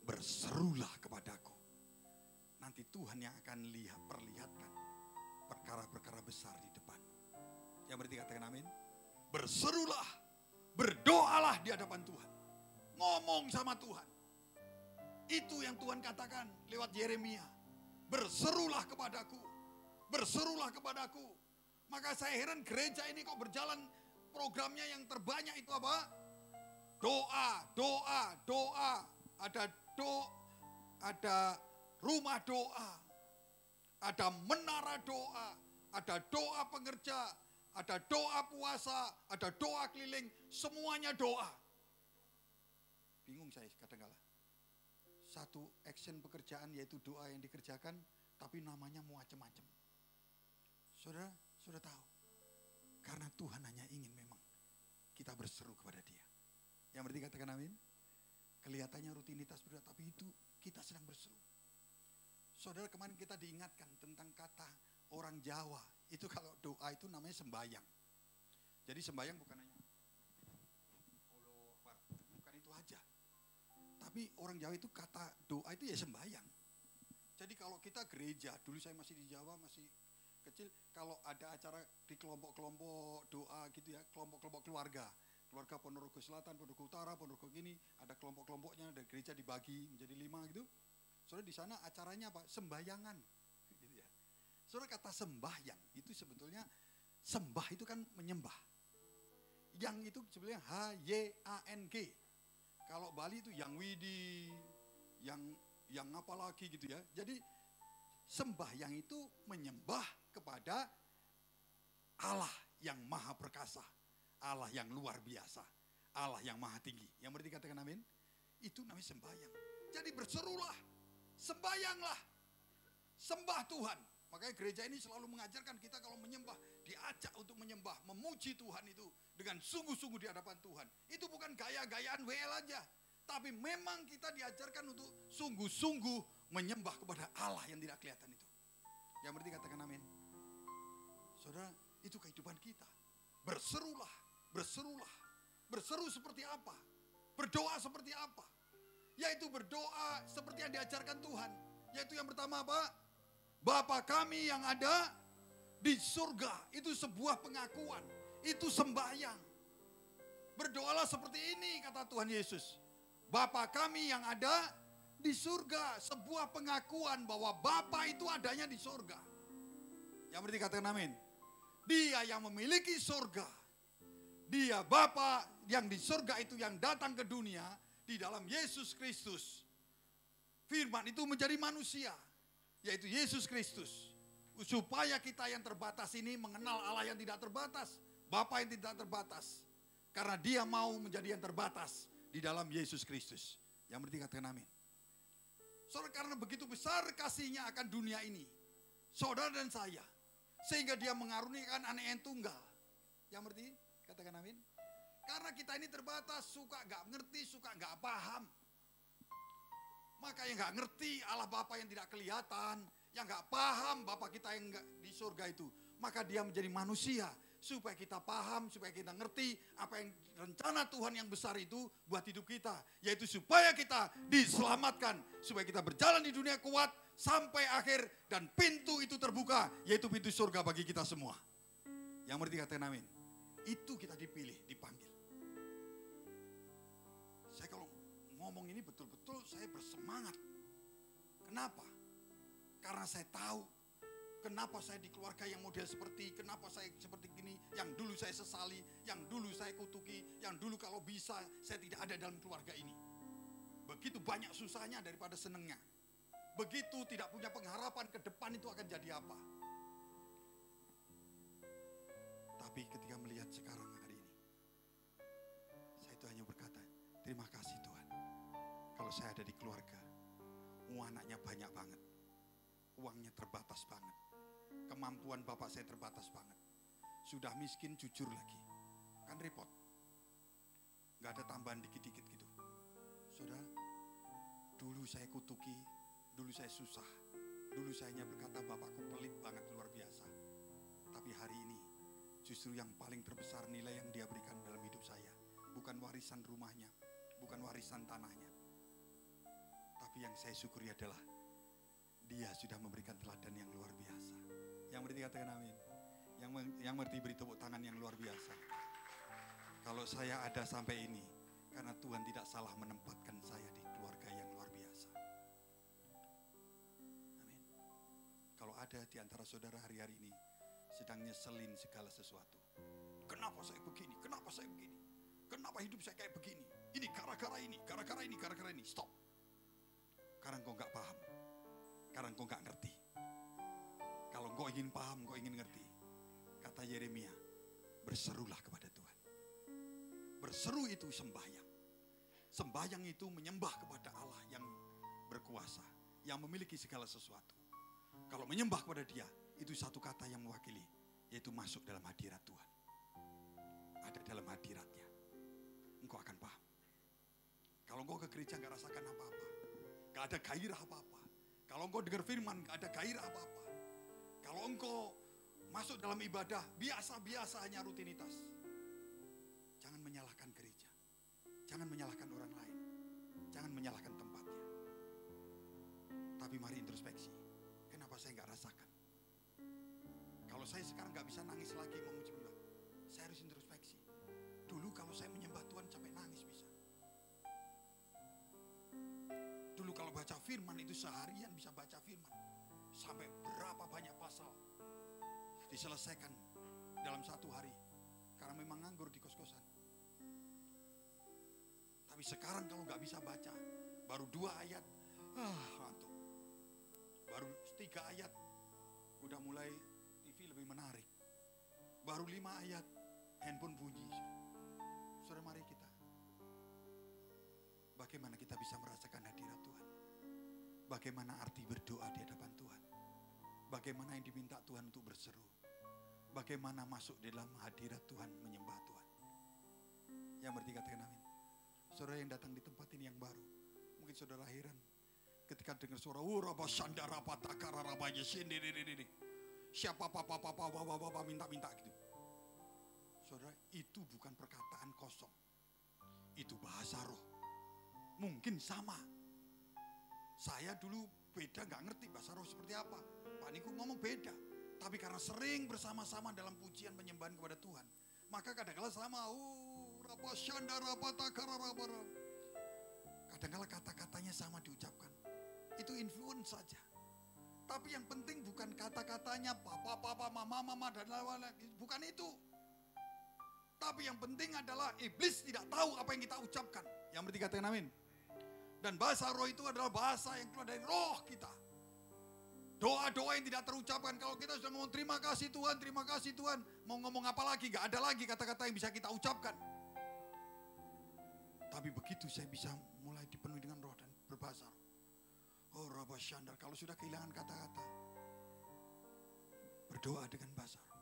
Berserulah kepadaku. Nanti Tuhan yang akan perlihatkan perkara-perkara besar di depan. Yang berarti katakan amin. Berserulah, berdoalah di hadapan Tuhan. Ngomong sama Tuhan. Itu yang Tuhan katakan lewat Yeremia. Berserulah kepadaku. Berserulah kepadaku. Maka saya heran gereja ini kok berjalan programnya yang terbanyak itu apa? Doa. Ada rumah doa. Ada menara doa. Ada doa pengerja. Ada doa puasa. Ada doa keliling. Semuanya doa. Bingung saya kadang-kala. Satu action pekerjaan yaitu doa yang dikerjakan. Tapi namanya macam-macam. Saudara, sudah tahu. Karena Tuhan hanya ingin memang kita berseru kepada Dia. Yang berarti katakan amin. Kelihatannya rutinitas berdoa, tapi itu kita sedang berseru. Saudara, kemarin kita diingatkan tentang kata orang Jawa. Itu kalau doa itu namanya sembayang. Jadi sembayang bukan hanya bukan itu aja. Tapi orang Jawa itu kata doa itu ya sembayang. Jadi kalau kita gereja, dulu saya masih di Jawa, masih kecil, kalau ada acara di kelompok-kelompok doa gitu ya, kelompok-kelompok keluarga Ponorogo Selatan, Ponorogo Utara, Ponorogo gini, ada kelompok-kelompoknya, ada gereja dibagi menjadi 5 gitu. Soalnya di sana acaranya apa? Sembayangan, gitu ya. Soalnya kata sembahyang itu sebetulnya sembah itu kan menyembah. Yang itu sebenarnya HYANG. Kalau Bali itu yang widi, yang apa lagi gitu ya. Jadi sembahyang itu menyembah kepada Allah yang maha perkasa, Allah yang luar biasa, Allah yang maha tinggi. Yang berarti katakan amin. Itu namanya sembahyang. Jadi berserulah, sembahyanglah, sembah Tuhan. Makanya gereja ini selalu mengajarkan kita kalau menyembah, diajak untuk menyembah, memuji Tuhan itu dengan sungguh-sungguh di hadapan Tuhan. Itu bukan gaya-gayaan WL aja, tapi memang kita diajarkan untuk sungguh-sungguh menyembah kepada Allah yang tidak kelihatan itu. Yang berarti katakan amin. Saudara, itu kehidupan kita. Berserulah, berserulah. Berseru seperti apa? Berdoa seperti apa? Yaitu berdoa seperti yang diajarkan Tuhan. Yaitu yang pertama apa? Bapa kami yang ada di surga. Itu sebuah pengakuan. Itu sembahyang. Berdoalah seperti ini kata Tuhan Yesus. Bapa kami yang ada di surga. Sebuah pengakuan bahwa Bapa itu adanya di surga. Yang berarti katakan amin. Dia yang memiliki surga. Dia Bapa yang di surga itu yang datang ke dunia di dalam Yesus Kristus. Firman itu menjadi manusia, yaitu Yesus Kristus. Supaya kita yang terbatas ini mengenal Allah yang tidak terbatas. Bapa yang tidak terbatas. Karena dia mau menjadi yang terbatas di dalam Yesus Kristus. Yang berarti katakan amin. Saudara, karena begitu besar kasihnya akan dunia ini, saudara dan saya, sehingga dia mengaruniakan anak yang tunggal. Yang berarti katakan amin. Karena kita ini terbatas, suka gak ngerti, suka gak paham. Maka yang gak ngerti Allah Bapa yang tidak kelihatan, yang gak paham Bapa kita yang di surga itu, maka dia menjadi manusia supaya kita paham, supaya kita ngerti apa yang rencana Tuhan yang besar itu buat hidup kita. Yaitu supaya kita diselamatkan, supaya kita berjalan di dunia kuat sampai akhir dan pintu itu terbuka, yaitu pintu surga bagi kita semua. Yang mengerti katakan amin. Itu kita dipilih, dipanggil. Saya kalau ngomong ini betul-betul saya bersemangat. Kenapa? Karena saya tahu kenapa saya di keluarga yang model seperti, kenapa saya seperti gini, yang dulu saya sesali, yang dulu saya kutuki, yang dulu kalau bisa saya tidak ada dalam keluarga ini. Begitu banyak susahnya daripada senengnya. Begitu tidak punya pengharapan ke depan itu akan jadi apa. Tapi ketika melihat sekarang hari ini, saya itu hanya berkata, terima kasih Tuhan. Kalau saya ada di keluarga, anaknya banyak banget, uangnya terbatas banget. Kemampuan bapak saya terbatas banget. Sudah miskin jujur lagi. Kan repot. Gak ada tambahan dikit-dikit gitu. Saudara, dulu saya kutuki, dulu saya susah. Dulu saya hanya berkata bapakku pelit banget luar biasa. Tapi hari ini justru yang paling terbesar nilai yang dia berikan dalam hidup saya. Bukan warisan rumahnya, bukan warisan tanahnya. Tapi yang saya syukuri adalah dia sudah memberikan teladan yang luar biasa. Yang berarti katakan amin. Yang berarti beri tepuk tangan yang luar biasa. Kalau saya ada sampai ini, karena Tuhan tidak salah menempatkan saya di keluarga yang luar biasa. Amin. Kalau ada di antara saudara hari-hari ini sedang nyeselin segala sesuatu. Kenapa saya begini? Kenapa saya begini? Kenapa hidup saya kayak begini? Ini gara-gara ini, gara-gara ini, gara-gara ini. Stop. Karena engkau gak paham. Karena engkau gak ngerti. Kalau engkau ingin paham, engkau ingin ngerti. Kata Yeremia, berserulah kepada Tuhan. Berseru itu sembahyang. Sembahyang itu menyembah kepada Allah yang berkuasa. Yang memiliki segala sesuatu. Kalau menyembah kepada dia, itu satu kata yang mewakili. Yaitu masuk dalam hadirat Tuhan. Ada dalam hadiratnya. Engkau akan paham. Kalau engkau ke gereja gak rasakan apa-apa. Gak ada gairah apa-apa. Kalau engkau dengar firman gak ada gairah apa-apa. Kalau engkau masuk dalam ibadah biasa-biasa hanya rutinitas. Jangan menyalahkan gereja. Jangan menyalahkan orang lain. Jangan menyalahkan tempatnya. Tapi mari introspeksi. Kenapa saya gak rasakan? Kalau saya sekarang gak bisa nangis lagi memuji Tuhan, saya harus introspeksi. Dulu kalau saya menyembah Tuhan sampai nangis bisa. Dulu kalau baca firman itu seharian bisa baca firman. Sampai berapa banyak pasal diselesaikan dalam satu hari. Karena memang nganggur di kos-kosan. Tapi sekarang kalau gak bisa baca, baru 2 ayat, ngantuk. Baru 3 ayat, udah mulai TV lebih menarik. Baru 5 ayat, handphone bunyi. Saudara, mari kita. Bagaimana kita bisa merasakan hadirat Tuhan? Bagaimana arti berdoa di hadapan Tuhan? Bagaimana yang diminta Tuhan untuk berseru? Bagaimana masuk dalam hadirat Tuhan, menyembah Tuhan? Yang berarti katakan amin. Saudara yang datang di tempat ini yang baru, mungkin saudara heran ketika dengar suara siapa papa minta-minta gitu. Saudara, itu bukan perkataan kosong. Itu bahasa roh. Mungkin sama. Saya dulu beda, gak ngerti bahasa roh seperti apa. Pak Niko ngomong beda. Tapi karena sering bersama-sama dalam pujian penyembahan kepada Tuhan, maka kadang-kala sama. Kadang-kala kata-katanya sama diucapkan. Itu influence saja. Tapi yang penting bukan kata-katanya papa, mama, dan lain-lain. Bukan itu. Tapi yang penting adalah iblis tidak tahu apa yang kita ucapkan. Yang berarti katakan amin. Dan bahasa roh itu adalah bahasa yang keluar dari roh kita. Doa-doa yang tidak terucapkan. Kalau kita sudah ngomong terima kasih Tuhan. Mau ngomong apa lagi? Gak ada lagi kata-kata yang bisa kita ucapkan. Tapi begitu saya bisa mulai dipenuhi dengan roh dan berbahasa roh. Oh Rabba Syandar, kalau sudah kehilangan kata-kata, berdoa dengan bahasa roh.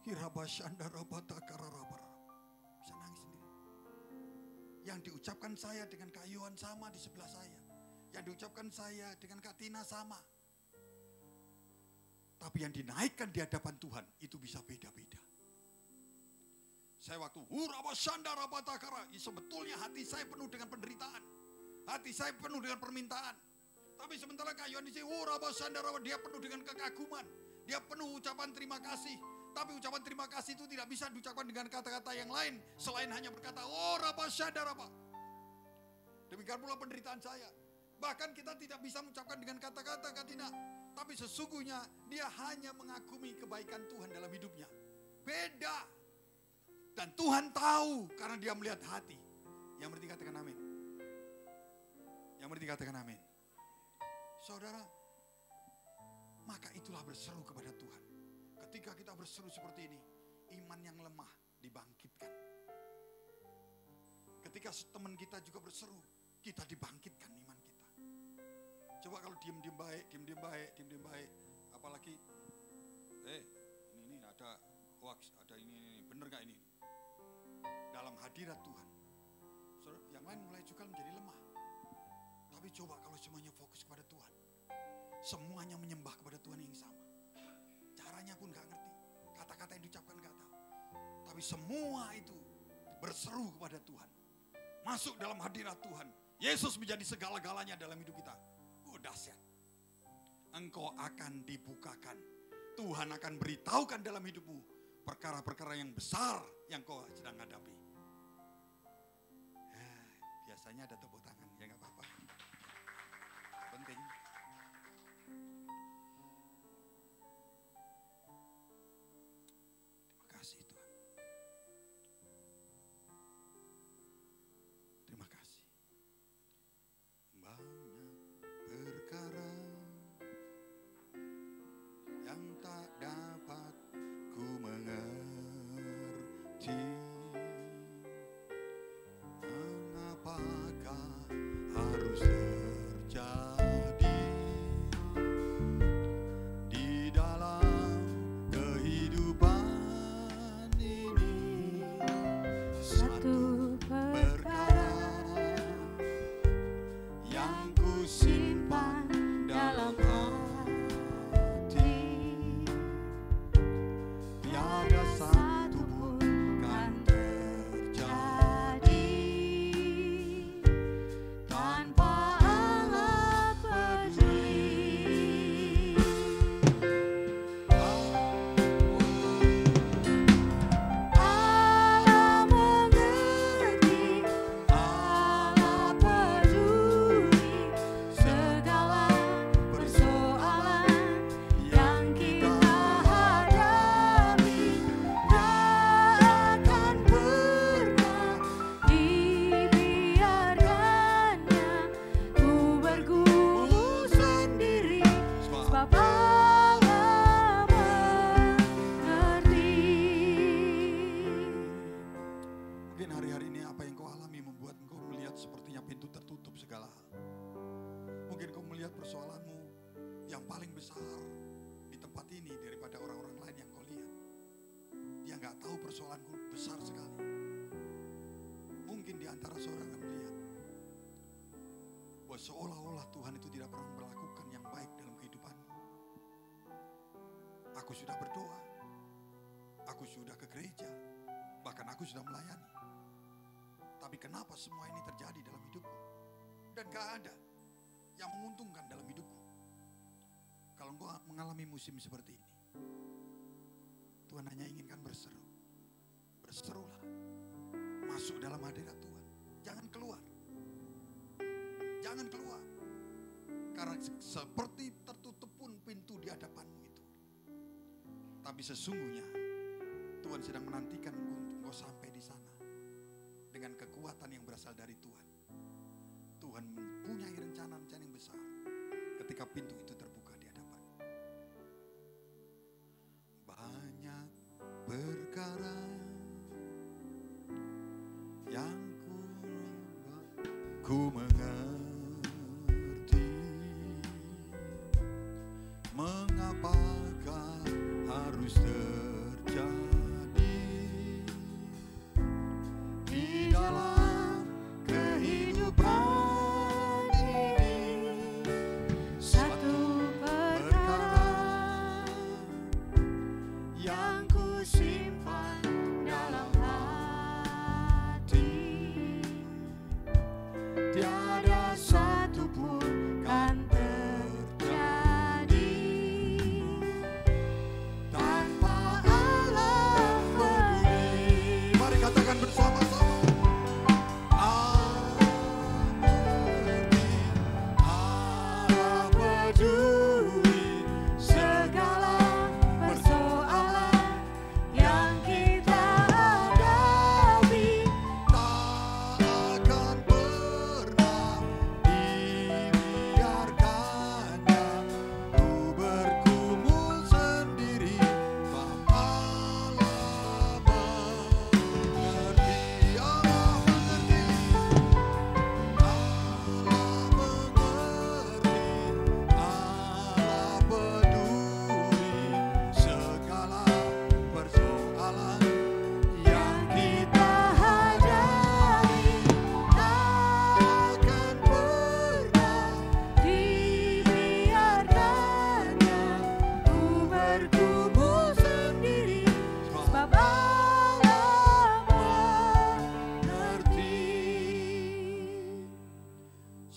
Hirabba Syandar Rabba Takara Rabba. Bisa nangis sendiri. Yang diucapkan saya dengan Kak Yohan sama di sebelah saya. Yang diucapkan saya dengan Kak Tina sama. Tapi yang dinaikkan di hadapan Tuhan itu bisa beda-beda. Saya waktu sebetulnya hati saya penuh dengan penderitaan. Hati saya penuh dengan permintaan. Tapi sementara Kak Yohanes dia penuh dengan kekaguman. Dia penuh ucapan terima kasih. Tapi ucapan terima kasih itu tidak bisa diucapkan dengan kata-kata yang lain selain hanya berkata, oh Rabba Shandaraba. Demikian pula penderitaan saya. Bahkan kita tidak bisa mengucapkan dengan kata-kata, Kak Tina. Tapi sesungguhnya dia hanya mengagumi kebaikan Tuhan dalam hidupnya. Beda. Dan Tuhan tahu karena dia melihat hati. Yang berarti katakan amin. Yang berarti katakan amin. Saudara, maka itulah berseru kepada Tuhan. Ketika kita berseru seperti ini, iman yang lemah dibangkitkan. Ketika teman kita juga berseru, kita dibangkitkan iman kita. Coba kalau diem-diem baik. Apalagi, ini ada hoax, ada ini, bener gak ini? Dalam hadirat Tuhan, yang lain mulai juga menjadi lemah. Tapi coba kalau semuanya fokus kepada Tuhan, semuanya menyembah kepada Tuhan yang sama. Caranya pun gak ngerti, kata-kata yang diucapkan gak tahu. Tapi semua itu berseru kepada Tuhan. Masuk dalam hadirat Tuhan. Yesus menjadi segala-galanya dalam hidup kita. Oh dahsyat. Engkau akan dibukakan. Tuhan akan beritahukan dalam hidupmu perkara-perkara yang besar yang kau sedang hadapi. Biasanya ada tepuk tangan, ya gak apa-apa. Penting. Terima kasih Tuhan. Terima kasih. Banyak perkara yang tak dapat ku mengerti. Mengapakah harus terjadi di dalam kehidupan ini? Satu perkara yang ku simpan dalam hati, tiada satu pun kan terjadi tanpa Allah peduli. Allah mengerti, Allah peduli segala persoalan yang kita hadapi. Tak akan pernah dibiarkannya ku bergumul sendiri, sebab Allah mengerti. Mungkin hari-hari ini apa yang kau alami membuat engkau melihat sepertinya pintu tertutup segala hal. Mungkin kau melihat persoalanmu yang paling besar di tempat ini daripada orang-orang lain yang kau lihat. Dia nggak tahu persoalanku besar sekali. Mungkin di antara saudara melihat bahwa seolah-olah Tuhan itu tidak pernah melakukan yang baik dalam kehidupanmu. Aku sudah berdoa, aku sudah ke gereja, bahkan aku sudah melayani. Tapi kenapa semua ini terjadi dalam hidupku? Dan gak ada yang menguntungkan dalam hidupku. Kalau engkau mengalami musim seperti ini, Tuhan hanya inginkan berseru. Berserulah. Masuk dalam hadirat Tuhan. Jangan keluar. Jangan keluar. Karena seperti tertutup pun pintu di hadapanmu itu. Tapi sesungguhnya Tuhan sedang menantikan engkau sampai di sana. Dengan kekuatan yang berasal dari Tuhan. Tuhan mempunyai rencana-rencana yang besar ketika pintu itu terbuka di hadapan. Banyak perkara yang ku mengerti. Mengapakah harus terjadi di dalam kehidupan ini? Satu perkara yang ku simpan dalam hati.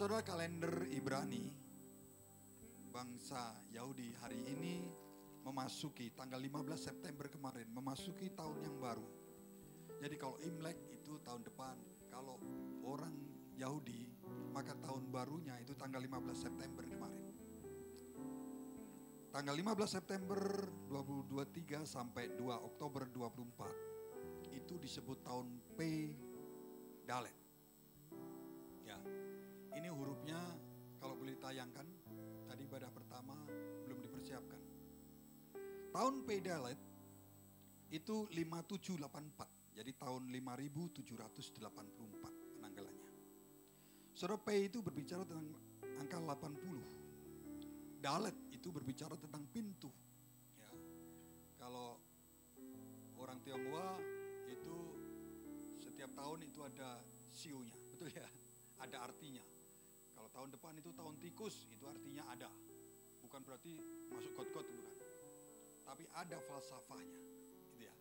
Saudara, kalender Ibrani bangsa Yahudi hari ini memasuki tanggal 15 September kemarin, memasuki tahun yang baru. Jadi kalau Imlek itu tahun depan, kalau orang Yahudi maka tahun barunya itu tanggal 15 September kemarin. Tanggal 15 September 2023 sampai 2 Oktober 24 itu disebut tahun P Dalet. Ya, ini hurufnya kalau boleh tayangkan, tadi ibadah pertama belum dipersiapkan. Tahun P Dalet itu 5784, jadi tahun 5784 penanggalannya. Saudara, P itu berbicara tentang angka 80. Dalet itu berbicara tentang pintu. Ya. Kalau orang Tionghoa itu setiap tahun itu ada siunya, betul ya? Ada artinya. Kalau tahun depan itu tahun tikus, itu artinya ada. Bukan berarti masuk got-got, bukan. Tapi ada falsafahnya, gitu ya.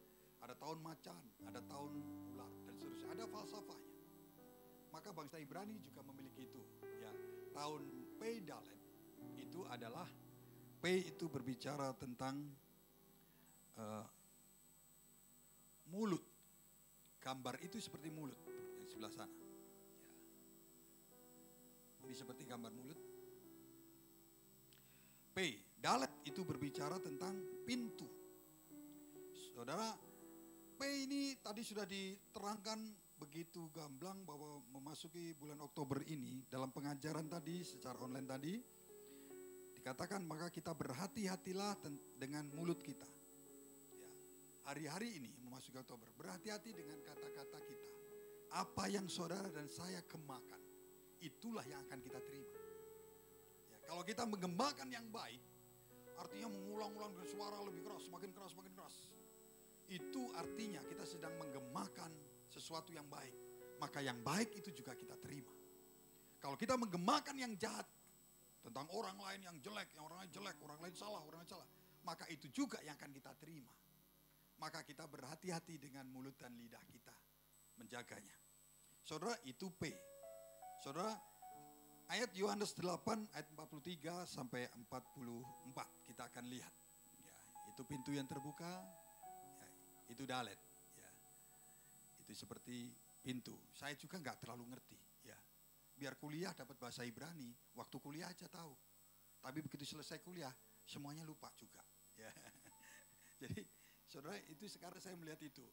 Ada tahun macan, ada tahun ular, dan seterusnya. Ada falsafahnya. Maka bangsa Ibrani juga memiliki itu. Ya, tahun P Dalet itu adalah, P itu berbicara tentang mulut. Gambar itu seperti mulut yang sebelah sana. Ya. Ini seperti gambar mulut. P, Dalet itu berbicara tentang pintu. Saudara, P ini tadi sudah diterangkan begitu gamblang bahwa memasuki bulan Oktober ini dalam pengajaran tadi secara online tadi dikatakan maka kita berhati-hatilah dengan mulut kita. Ya. Hari-hari ini memasuki Oktober, berhati-hati dengan kata-kata kita. Apa yang saudara dan saya gemakan, itulah yang akan kita terima. Ya, kalau kita menggemakan yang baik, artinya mengulang-ulang dengan suara lebih keras, semakin keras, semakin keras. Itu artinya kita sedang menggemakan sesuatu yang baik. Maka yang baik itu juga kita terima. Kalau kita menggemakan yang jahat, tentang orang lain yang jelek, yang orang lain jelek, orang lain salah, maka itu juga yang akan kita terima. Maka kita berhati-hati dengan mulut dan lidah kita, menjaganya. Saudara, itu P. Saudara, ayat Yohanes 8 ayat 43 sampai 44 kita akan lihat. Ya, itu pintu yang terbuka, ya, itu Dalet. Ya. Itu seperti pintu. Saya juga nggak terlalu ngerti. Ya. Biar kuliah dapat bahasa Ibrani, waktu kuliah aja tahu. Tapi begitu selesai kuliah, semuanya lupa juga. Ya. Jadi saudara, itu sekarang saya melihat itu.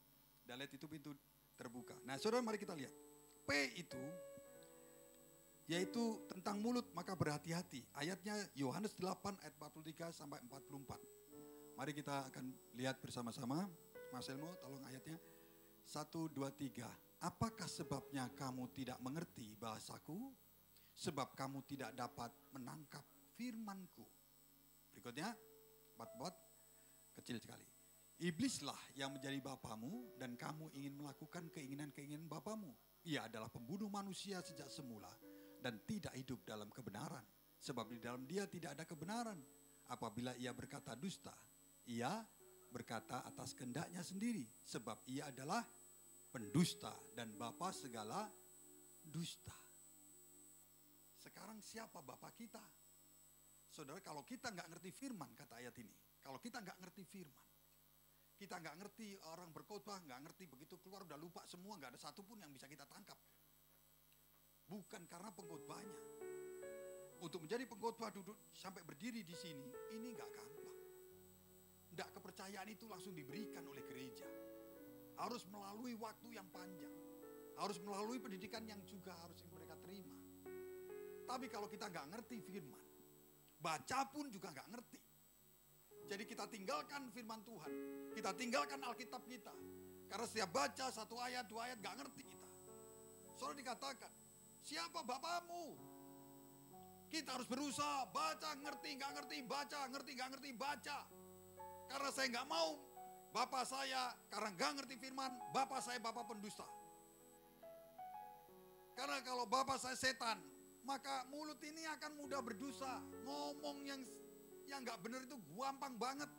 Dalet itu pintu terbuka. Nah saudara, mari kita lihat. P itu yaitu tentang mulut, maka berhati-hati. Ayatnya Yohanes 8 ayat 43 sampai 44. Mari kita akan lihat bersama-sama. Mas Elmo tolong ayatnya. 1, 2, 3. Apakah sebabnya kamu tidak mengerti bahasaku? Sebab kamu tidak dapat menangkap firmanku. Berikutnya, buat kecil sekali. Iblislah yang menjadi bapamu dan kamu ingin melakukan keinginan-keinginan bapamu. Ia adalah pembunuh manusia sejak semula dan tidak hidup dalam kebenaran. Sebab di dalam dia tidak ada kebenaran. Apabila ia berkata dusta, ia berkata atas kehendaknya sendiri. Sebab ia adalah pendusta dan bapa segala dusta. Sekarang siapa bapa kita? Saudara, kalau kita nggak ngerti firman, kata ayat ini. Kalau kita nggak ngerti firman, kita nggak ngerti orang berkhotbah, nggak ngerti begitu keluar udah lupa semua, nggak ada satupun yang bisa kita tangkap. Bukan karena pengkhotbahnya. Untuk menjadi pengkhotbah duduk sampai berdiri di sini, ini nggak gampang. Nggak, kepercayaan itu langsung diberikan oleh gereja. Harus melalui waktu yang panjang. Harus melalui pendidikan yang juga harus mereka terima. Tapi kalau kita nggak ngerti firman, baca pun juga nggak ngerti. Jadi kita tinggalkan firman Tuhan. Kita tinggalkan Alkitab kita. Karena setiap baca 1 ayat, 2 ayat nggak ngerti kita. Soalnya dikatakan, siapa bapamu? Kita harus berusaha baca, ngerti, nggak ngerti, baca, ngerti, nggak ngerti, baca. Karena saya nggak mau bapak saya, karena nggak ngerti firman, bapak saya bapak pendusta. Karena kalau bapak saya setan, maka mulut ini akan mudah berdosa. Ngomong yang nggak benar itu gampang banget.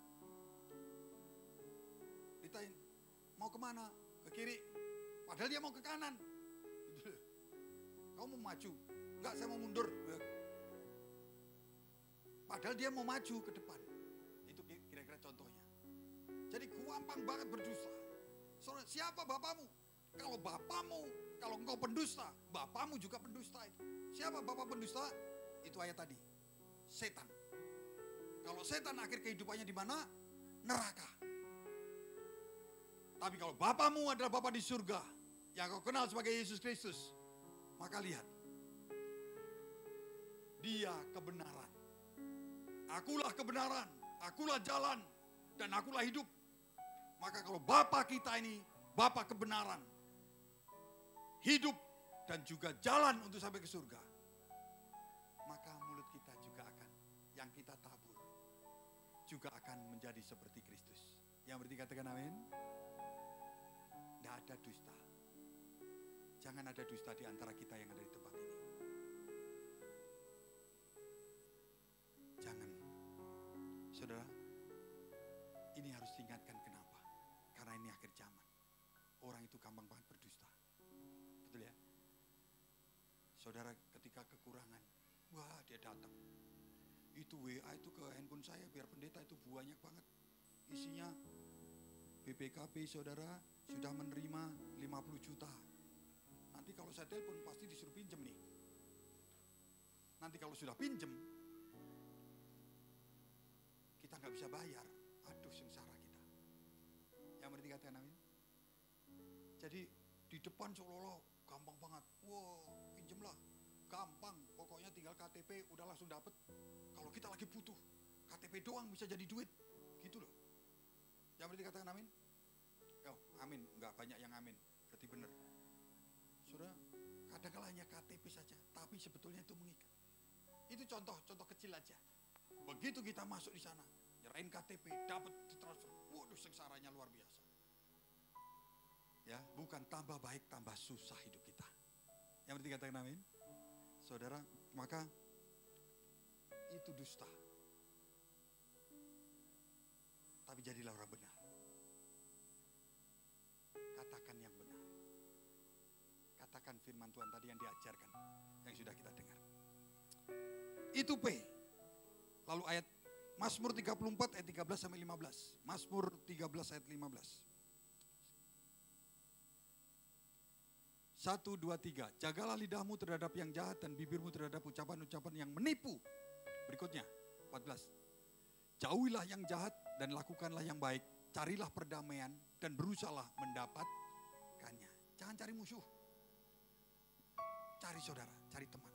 Ditanya, mau kemana? Ke kiri. Padahal dia mau ke kanan. Kamu mau maju, enggak saya mau mundur. Padahal dia mau maju ke depan. Itu kira-kira contohnya. Jadi gampang banget berdusta. Saudara, siapa bapamu? Kalau bapamu, kalau engkau pendusta, bapamu juga pendusta itu. Siapa bapak pendusta? Itu ayat tadi. Setan. Kalau setan akhir kehidupannya di mana? Neraka. Tapi kalau bapamu adalah Bapa di surga, yang kau kenal sebagai Yesus Kristus, maka lihat. Dia kebenaran. Akulah kebenaran, akulah jalan, dan akulah hidup. Maka kalau Bapa kita ini, Bapa kebenaran, hidup, dan juga jalan untuk sampai ke surga, maka mulut kita juga akan, yang kita tabur, juga akan menjadi seperti Kristus. Yang berarti katakan amin. Tidak ada dusta. Jangan ada dusta di antara kita yang ada di tempat ini. Jangan. Saudara, ini harus diingatkan kenapa? Karena ini akhir zaman. Orang itu gampang banget berdusta. Betul ya? Saudara, ketika kekurangan, wah dia datang. Itu WA itu ke handphone saya biar pendeta itu banyak banget. Isinya BPKP saudara sudah menerima 50 juta. Nanti kalau saya telepon pasti disuruh pinjem nih. Nanti kalau sudah pinjem, kita nggak bisa bayar. Aduh sengsara kita. Yang berarti katakan amin. Jadi di depan seolah-olah gampang banget. Wow, pinjemlah. Gampang, pokoknya tinggal KTP udah langsung dapet. Kalau kita lagi butuh, KTP doang bisa jadi duit. Gitu loh. Yang berarti katakan amin. Oh, amin, nggak banyak yang amin. Berarti benar. Saudara, kadang-kala hanya KTP saja, tapi sebetulnya itu mengikat. Itu contoh kecil aja. Begitu kita masuk di sana, nyerahin KTP, dapat ditransfer. Waduh, sengsaranya luar biasa. Ya, bukan tambah baik, tambah susah hidup kita. Yang berarti katakan amin. Saudara, maka itu dusta. Tapi jadilah orang benar. Katakan yang benar. Katakan firman Tuhan tadi yang diajarkan, yang sudah kita dengar. Itu P. Lalu ayat Mazmur 34 ayat 13 sampai 15. Mazmur 13 ayat 15. 1, 2, 3. Jagalah lidahmu terhadap yang jahat dan bibirmu terhadap ucapan-ucapan yang menipu. Berikutnya 14. Jauhilah yang jahat dan lakukanlah yang baik. Carilah perdamaian dan berusahalah mendapatkannya. Jangan cari musuh. Cari saudara, cari teman.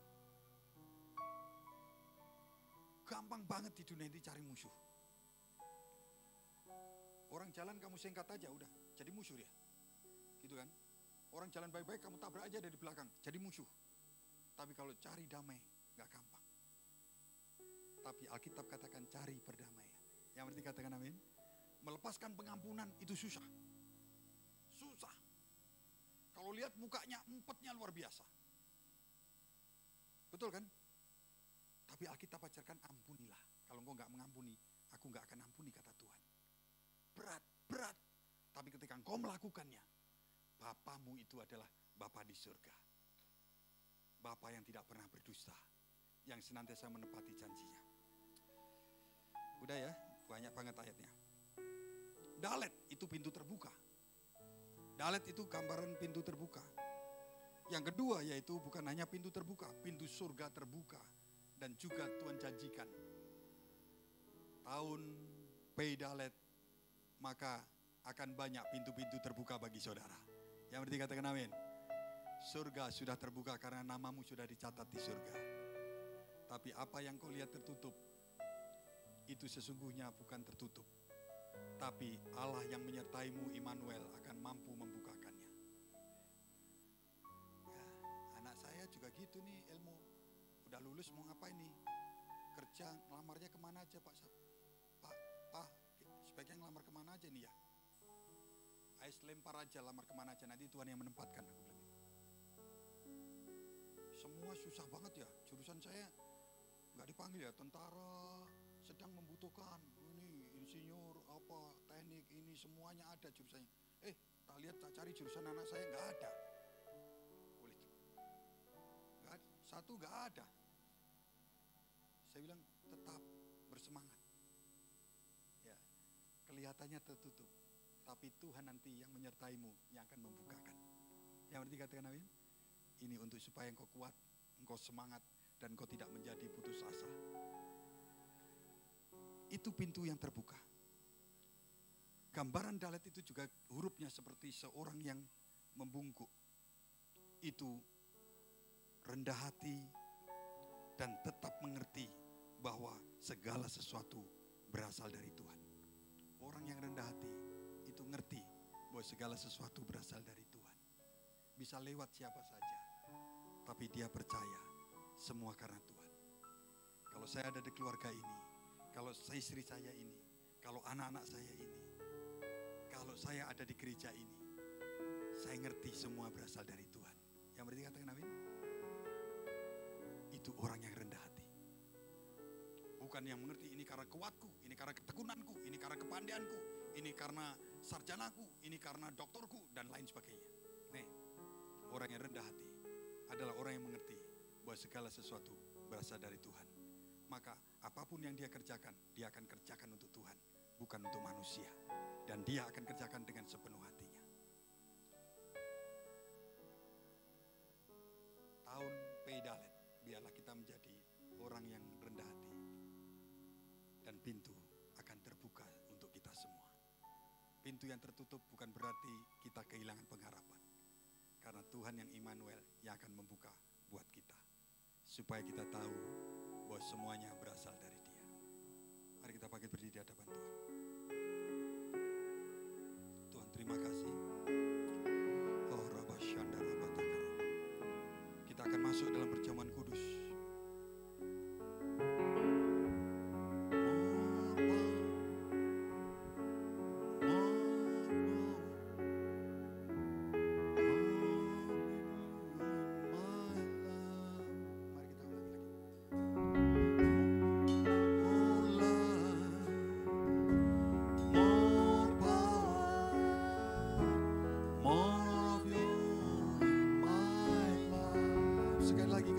Gampang banget di dunia ini cari musuh. Orang jalan kamu singkat aja udah jadi musuh dia. Gitu kan? Orang jalan baik-baik kamu tabrak aja dari belakang, jadi musuh. Tapi kalau cari damai, gak gampang. Tapi Alkitab katakan cari perdamaian. Yang berarti katakan amin. Melepaskan pengampunan itu susah. Susah. Kalau lihat mukanya empetnya luar biasa. Betul kan? Tapi Alkitab ajarkan ampunilah. Kalau engkau gak mengampuni, aku gak akan ampuni kata Tuhan. Berat. Tapi ketika engkau melakukannya, Bapamu itu adalah Bapa di surga. Bapa yang tidak pernah berdusta. Yang senantiasa menepati janjinya. Udah ya, banyak banget ayatnya. Dalet itu pintu terbuka. Dalet itu gambaran pintu terbuka. Yang kedua yaitu bukan hanya pintu terbuka, pintu surga terbuka. Dan juga Tuhan janjikan. Tahun Pei Dalet, maka akan banyak pintu-pintu terbuka bagi saudara. Yang berarti katakan amin. Surga sudah terbuka karena namamu sudah dicatat di surga. Tapi apa yang kau lihat tertutup, itu sesungguhnya bukan tertutup. Tapi Allah yang menyertaimu, Immanuel, akan mampu membukakannya. Ya, anak saya juga gitu nih ilmu. Udah lulus mau ngapain nih? Kerja, ngelamarnya kemana aja Pak? Pak, sebaiknya ngelamar kemana aja nih ya? Ais lempar aja, lamar kemana aja, nanti Tuhan yang menempatkan. Aku bilang gitu. Semua susah banget ya, jurusan saya nggak dipanggil ya, tentara sedang membutuhkan, ini insinyur, apa, teknik, ini semuanya ada jurusannya. Tak lihat, tak cari jurusan anak saya, nggak ada. Boleh. Nggak ada. satu gak ada. Saya bilang tetap bersemangat. Ya, kelihatannya tertutup, tapi Tuhan nanti yang menyertaimu yang akan membukakan. Yang berarti katakan amin. Ini untuk supaya engkau kuat, engkau semangat, dan engkau tidak menjadi putus asa. Itu pintu yang terbuka. Gambaran Dalet itu juga hurufnya seperti seorang yang membungkuk. Itu rendah hati dan tetap mengerti bahwa segala sesuatu berasal dari Tuhan. Orang yang rendah hati itu ngerti bahwa segala sesuatu berasal dari Tuhan. Bisa lewat siapa saja, tapi dia percaya semua karena Tuhan. Kalau saya ada di keluarga ini, kalau istri saya ini, kalau anak-anak saya ini, kalau saya ada di gereja ini, saya ngerti semua berasal dari Tuhan. Yang berarti katakan amin. Itu orang yang rendah hati. Bukan yang mengerti ini karena kuatku, ini karena ketekunanku, ini karena kepandaianku, ini karena sarjanaku, ini karena doktorku, dan lain sebagainya. Nih, orang yang rendah hati adalah orang yang mengerti bahwa segala sesuatu berasal dari Tuhan. Maka apapun yang dia kerjakan, dia akan kerjakan untuk Tuhan, bukan untuk manusia. Dan dia akan kerjakan dengan sepenuh hatinya. Tahun Pei Dalet, biarlah kita menjadi orang yang rendah hati. Dan pintu akan terbuka untuk kita semua. Pintu yang tertutup bukan berarti kita kehilangan pengharapan. Karena Tuhan yang Immanuel yang akan membuka buat kita. Supaya kita tahu bahwa semuanya berasal dari Dia. Mari kita bangkit berdiri di hadapan Tuhan. Tuhan, terima kasih. Oh, Rabba Shanda Rabba Takara. Kita akan masuk dalam perjamuan kudus. Sekali lagi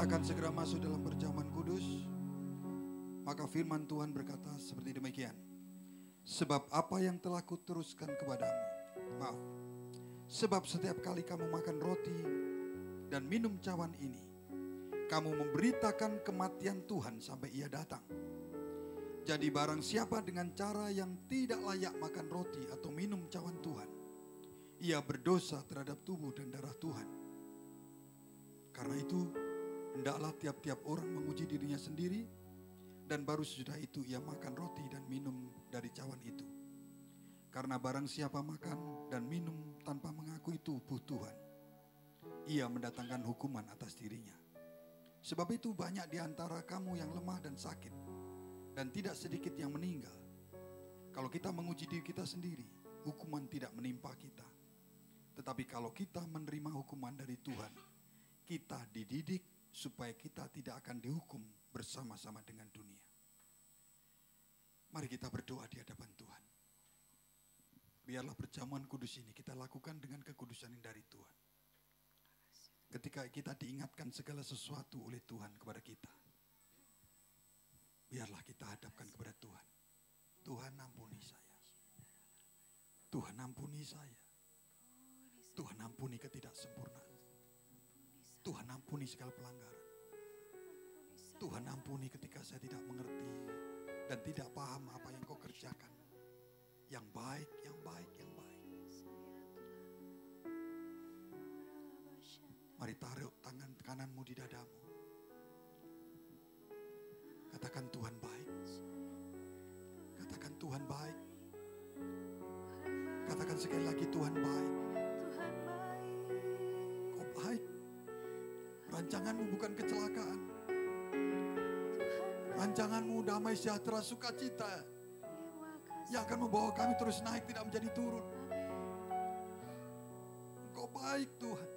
Kita akan segera masuk dalam perjamuan kudus. Maka firman Tuhan berkata seperti demikian. Sebab apa yang telah kuteruskan kepadamu. Maaf. Sebab setiap kali kamu makan roti dan minum cawan ini, kamu memberitakan kematian Tuhan sampai ia datang. Jadi barang siapa dengan cara yang tidak layak makan roti atau minum cawan Tuhan, ia berdosa terhadap tubuh dan darah Tuhan. Karena itu, hendaklah tiap-tiap orang menguji dirinya sendiri, dan baru sesudah itu ia makan roti dan minum dari cawan itu. Karena barang siapa makan dan minum tanpa mengakui tubuh Tuhan, ia mendatangkan hukuman atas dirinya. Sebab itu banyak di antara kamu yang lemah dan sakit, dan tidak sedikit yang meninggal. Kalau kita menguji diri kita sendiri, hukuman tidak menimpa kita. Tetapi kalau kita menerima hukuman dari Tuhan, kita dididik supaya kita tidak akan dihukum bersama-sama dengan dunia. Mari kita berdoa di hadapan Tuhan. Biarlah perjamuan kudus ini kita lakukan dengan kekudusan yang dari Tuhan. Ketika kita diingatkan segala sesuatu oleh Tuhan kepada kita, biarlah kita hadapkan kepada Tuhan. Tuhan ampuni saya. Tuhan ampuni saya. Tuhan ampuni ketidaksempurnaan. Tuhan ampuni segala pelanggaran. Tuhan ampuni ketika saya tidak mengerti dan tidak paham apa yang kau kerjakan. Yang baik, yang baik, yang baik. Mari taruh tangan kananmu di dadamu. Katakan Tuhan baik. Katakan Tuhan baik. Katakan sekali lagi Tuhan baik. Kau baik. Rancanganmu bukan kecelakaan. Rancanganmu damai sejahtera sukacita yang akan membawa kami terus naik, tidak menjadi turun. Engkau baik Tuhan.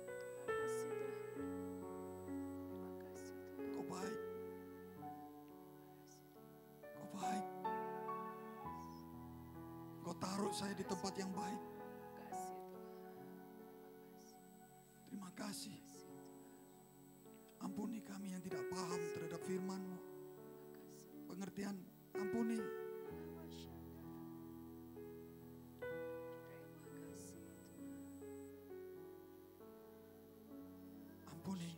Engkau baik. Engkau baik. Engkau taruh saya di tempat yang baik. Terima kasih. Ampuni kami yang tidak paham terhadap firman-Mu. Pengertian, ampuni. Ampuni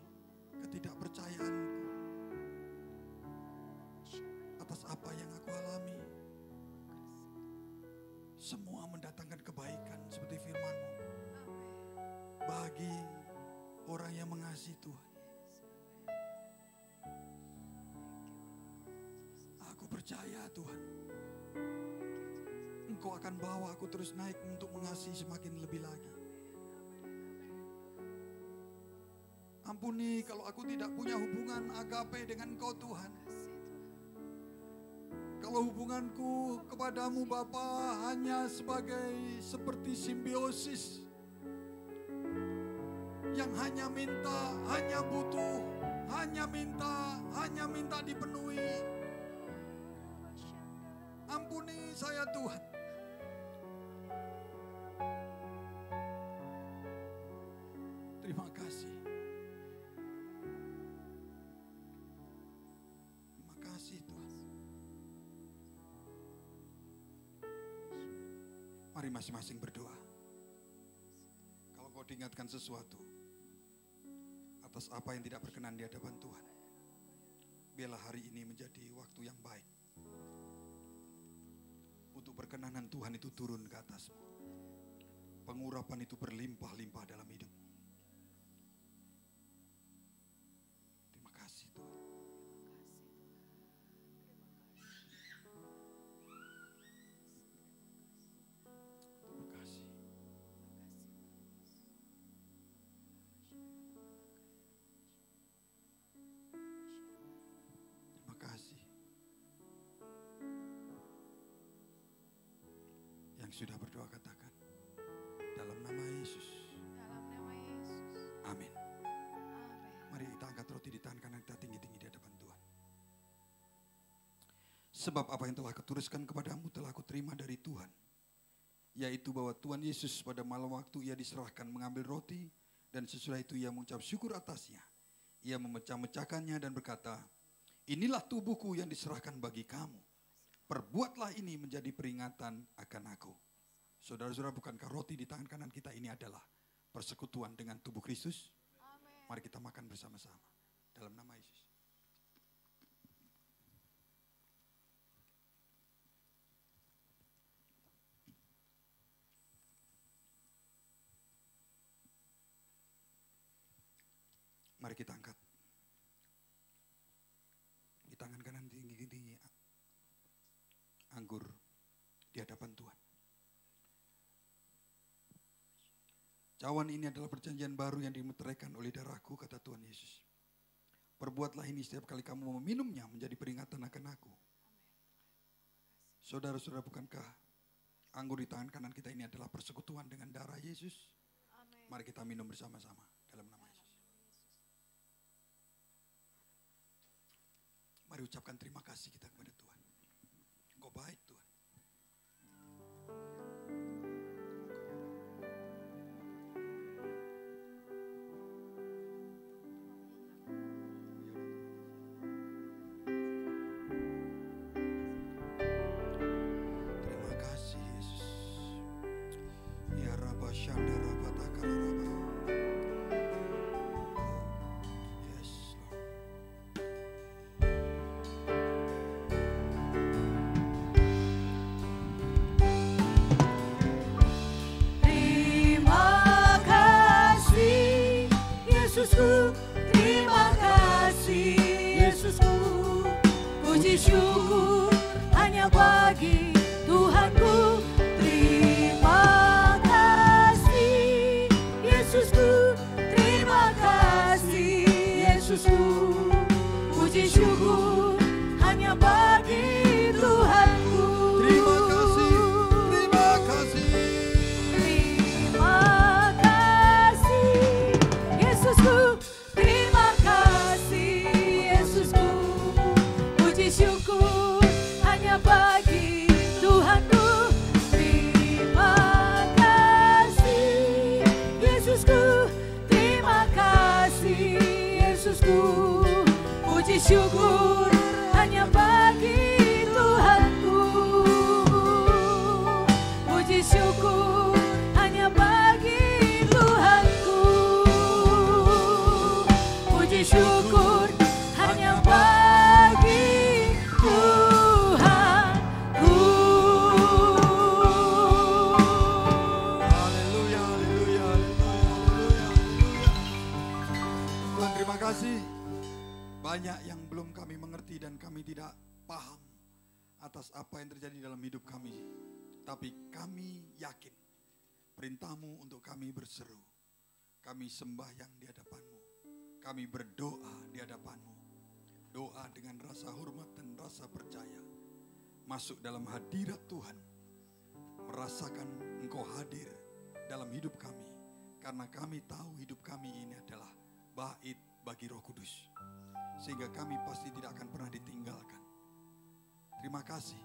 ketidakpercayaanku atas apa yang aku alami. Semua mendatangkan kebaikan seperti firman-Mu bagi orang yang mengasihi Tuhan. Aku percaya Tuhan, Engkau akan bawa aku terus naik untuk mengasihi semakin lebih lagi. Ampuni kalau aku tidak punya hubungan agape dengan Engkau Tuhan. Kalau hubunganku kepadamu Bapa hanya seperti simbiosis, yang hanya minta, hanya butuh, hanya minta dipenuhi. Ampuni saya Tuhan. Terima kasih. Terima kasih Tuhan. Mari masing-masing berdoa. Kalau kau diingatkan sesuatu atas apa yang tidak berkenan di hadapan Tuhan, biarlah hari ini menjadi waktu yang baik untuk perkenanan Tuhan itu turun ke atasmu. Pengurapan itu berlimpah-limpah dalam hidup. Terima kasih Tuhan. Terima kasih. Terima kasih. Yang sudah berdoa katakan, dalam nama Yesus. Dalam nama Yesus. Amin. Amin. Mari kita angkat roti di tangan kanan kita tinggi-tinggi di hadapan Tuhan. Sebab apa yang telah kutuliskan kepadamu telah kuterima dari Tuhan, yaitu bahwa Tuhan Yesus pada malam waktu ia diserahkan mengambil roti, dan sesudah itu ia mengucap syukur atasnya. Ia memecah-mecahkannya dan berkata, inilah tubuhku yang diserahkan bagi kamu. Perbuatlah ini menjadi peringatan akan aku. Saudara-saudara, bukankah roti di tangan kanan kita ini adalah persekutuan dengan tubuh Kristus? Mari kita makan bersama-sama dalam nama Yesus. Mari kita angkat. Di tangan kanan tinggi-tinggi anggur di hadapan Tuhan. Cawan ini adalah perjanjian baru yang dimeteraikan oleh darahku, kata Tuhan Yesus. Perbuatlah ini setiap kali kamu meminumnya menjadi peringatan akan aku. Saudara-saudara, bukankah anggur di tangan kanan kita ini adalah persekutuan dengan darah Yesus? Mari kita minum bersama-sama dalam nama Yesus. Mari ucapkan terima kasih kita kepada Tuhan. Engkau baik Tuhan. Terima kasih Yesus. Ya Rabba Shanda Rabba Takara Rabba. Terima kasih Yesusku, puji syukur hanya bagi Tuhanku. Terima kasih Yesusku, terima kasih Yesusku, puji syukur hanya bagi Tuhanku. Terima kasih, terima kasih. Terima kasih Yesusku, terima kasih Yesusku, puji syukur hanya bagi Tuhanku. Terima kasih Yesusku, terima kasih Yesusku, puji syukur hanya bagi Tuhanku. Puji syukur hanya bagi Tuhanku. Puji syukur hanya bagi Tuhanku. Haleluya, haleluya, haleluya, haleluya. Tuhan, terima kasih. Banyak yang belum kami mengerti dan kami tidak paham atas apa yang terjadi dalam hidup kami. Tapi kami yakin perintah-Mu untuk kami berseru. Kami sembahyang di hadapan-Mu. Kami berdoa di hadapan-Mu. Doa dengan rasa hormat dan rasa percaya. Masuk dalam hadirat Tuhan. Merasakan Engkau hadir dalam hidup kami. Karena kami tahu hidup kami ini adalah bait bagi Roh Kudus. Sehingga kami pasti tidak akan pernah ditinggalkan. Terima kasih.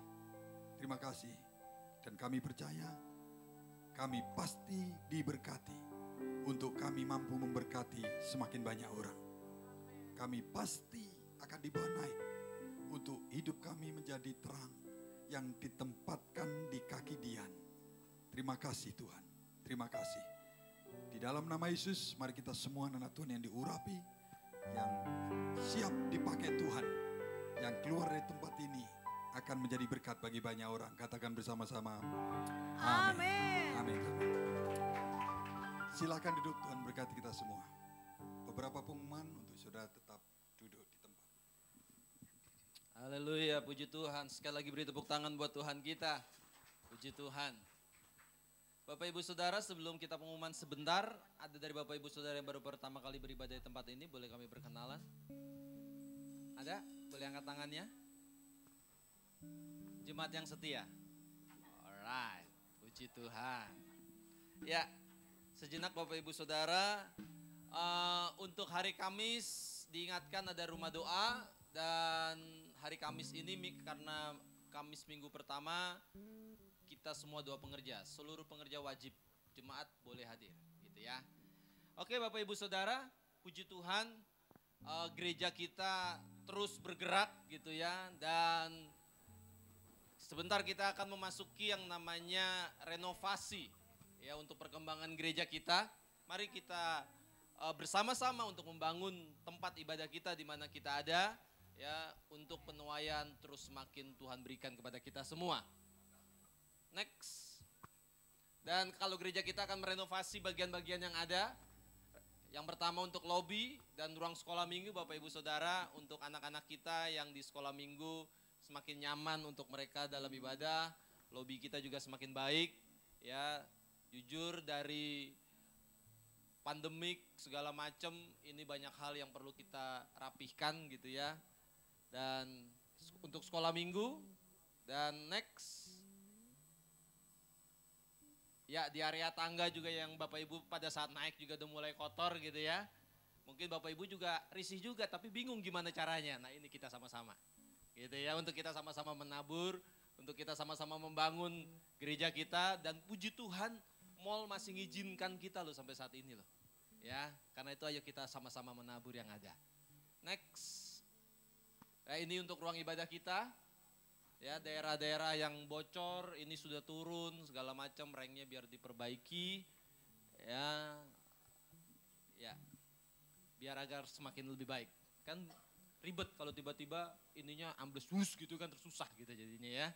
Terima kasih. Dan kami percaya kami pasti diberkati untuk kami mampu memberkati semakin banyak orang. Kami pasti akan dibawa naik untuk hidup kami menjadi terang yang ditempatkan di kaki Dian. Terima kasih Tuhan, terima kasih. Di dalam nama Yesus, mari kita semua anak Tuhan yang diurapi, yang siap dipakai Tuhan, yang keluar dari tempat ini akan menjadi berkat bagi banyak orang. Katakan bersama-sama, amin. Amin. Silakan duduk, Tuhan berkati kita semua. Beberapa pengumuman untuk saudara tetap duduk di tempat. Haleluya, puji Tuhan. Sekali lagi beri tepuk tangan buat Tuhan kita. Puji Tuhan. Bapak Ibu Saudara, sebelum kita pengumuman sebentar, ada dari Bapak Ibu Saudara yang baru pertama kali beribadah di tempat ini, boleh kami berkenalan? Ada? Boleh angkat tangannya? Jemaat yang setia. Alright, puji Tuhan. Ya, sejenak Bapak Ibu Saudara, untuk hari Kamis diingatkan ada rumah doa, dan hari Kamis ini karena Kamis minggu pertama kita semua doa pengerja, seluruh pengerja wajib, jemaat boleh hadir, gitu ya. Oke Bapak Ibu Saudara, puji Tuhan, gereja kita terus bergerak gitu ya, dan sebentar kita akan memasuki yang namanya renovasi ya untuk perkembangan gereja kita. Mari kita bersama-sama untuk membangun tempat ibadah kita di mana kita ada ya, untuk penuaian terus semakin Tuhan berikan kepada kita semua. Next. Dan kalau gereja kita akan merenovasi bagian-bagian yang ada. Yang pertama untuk lobi dan ruang sekolah minggu, Bapak Ibu Saudara, untuk anak-anak kita yang di sekolah minggu semakin nyaman untuk mereka dalam ibadah. Lobi kita juga semakin baik ya. Jujur dari pandemik segala macam, ini banyak hal yang perlu kita rapihkan gitu ya. Dan untuk sekolah minggu, dan next ya di area tangga juga yang Bapak Ibu pada saat naik juga udah mulai kotor gitu ya. Mungkin Bapak Ibu juga risih juga tapi bingung gimana caranya. Nah ini kita sama-sama gitu ya, untuk kita sama-sama menabur, untuk kita sama-sama membangun gereja kita. Dan puji Tuhan mall masih ngizinkan kita loh sampai saat ini loh. Ya, karena itu ayo kita sama-sama menabur yang ada. Next. Nah ini untuk ruang ibadah kita. Ya, daerah-daerah yang bocor ini sudah turun segala macam, ranknya biar diperbaiki ya, biar agar semakin lebih baik. Kan ribet kalau tiba-tiba ininya ambles gitu kan, tersusah gitu jadinya ya.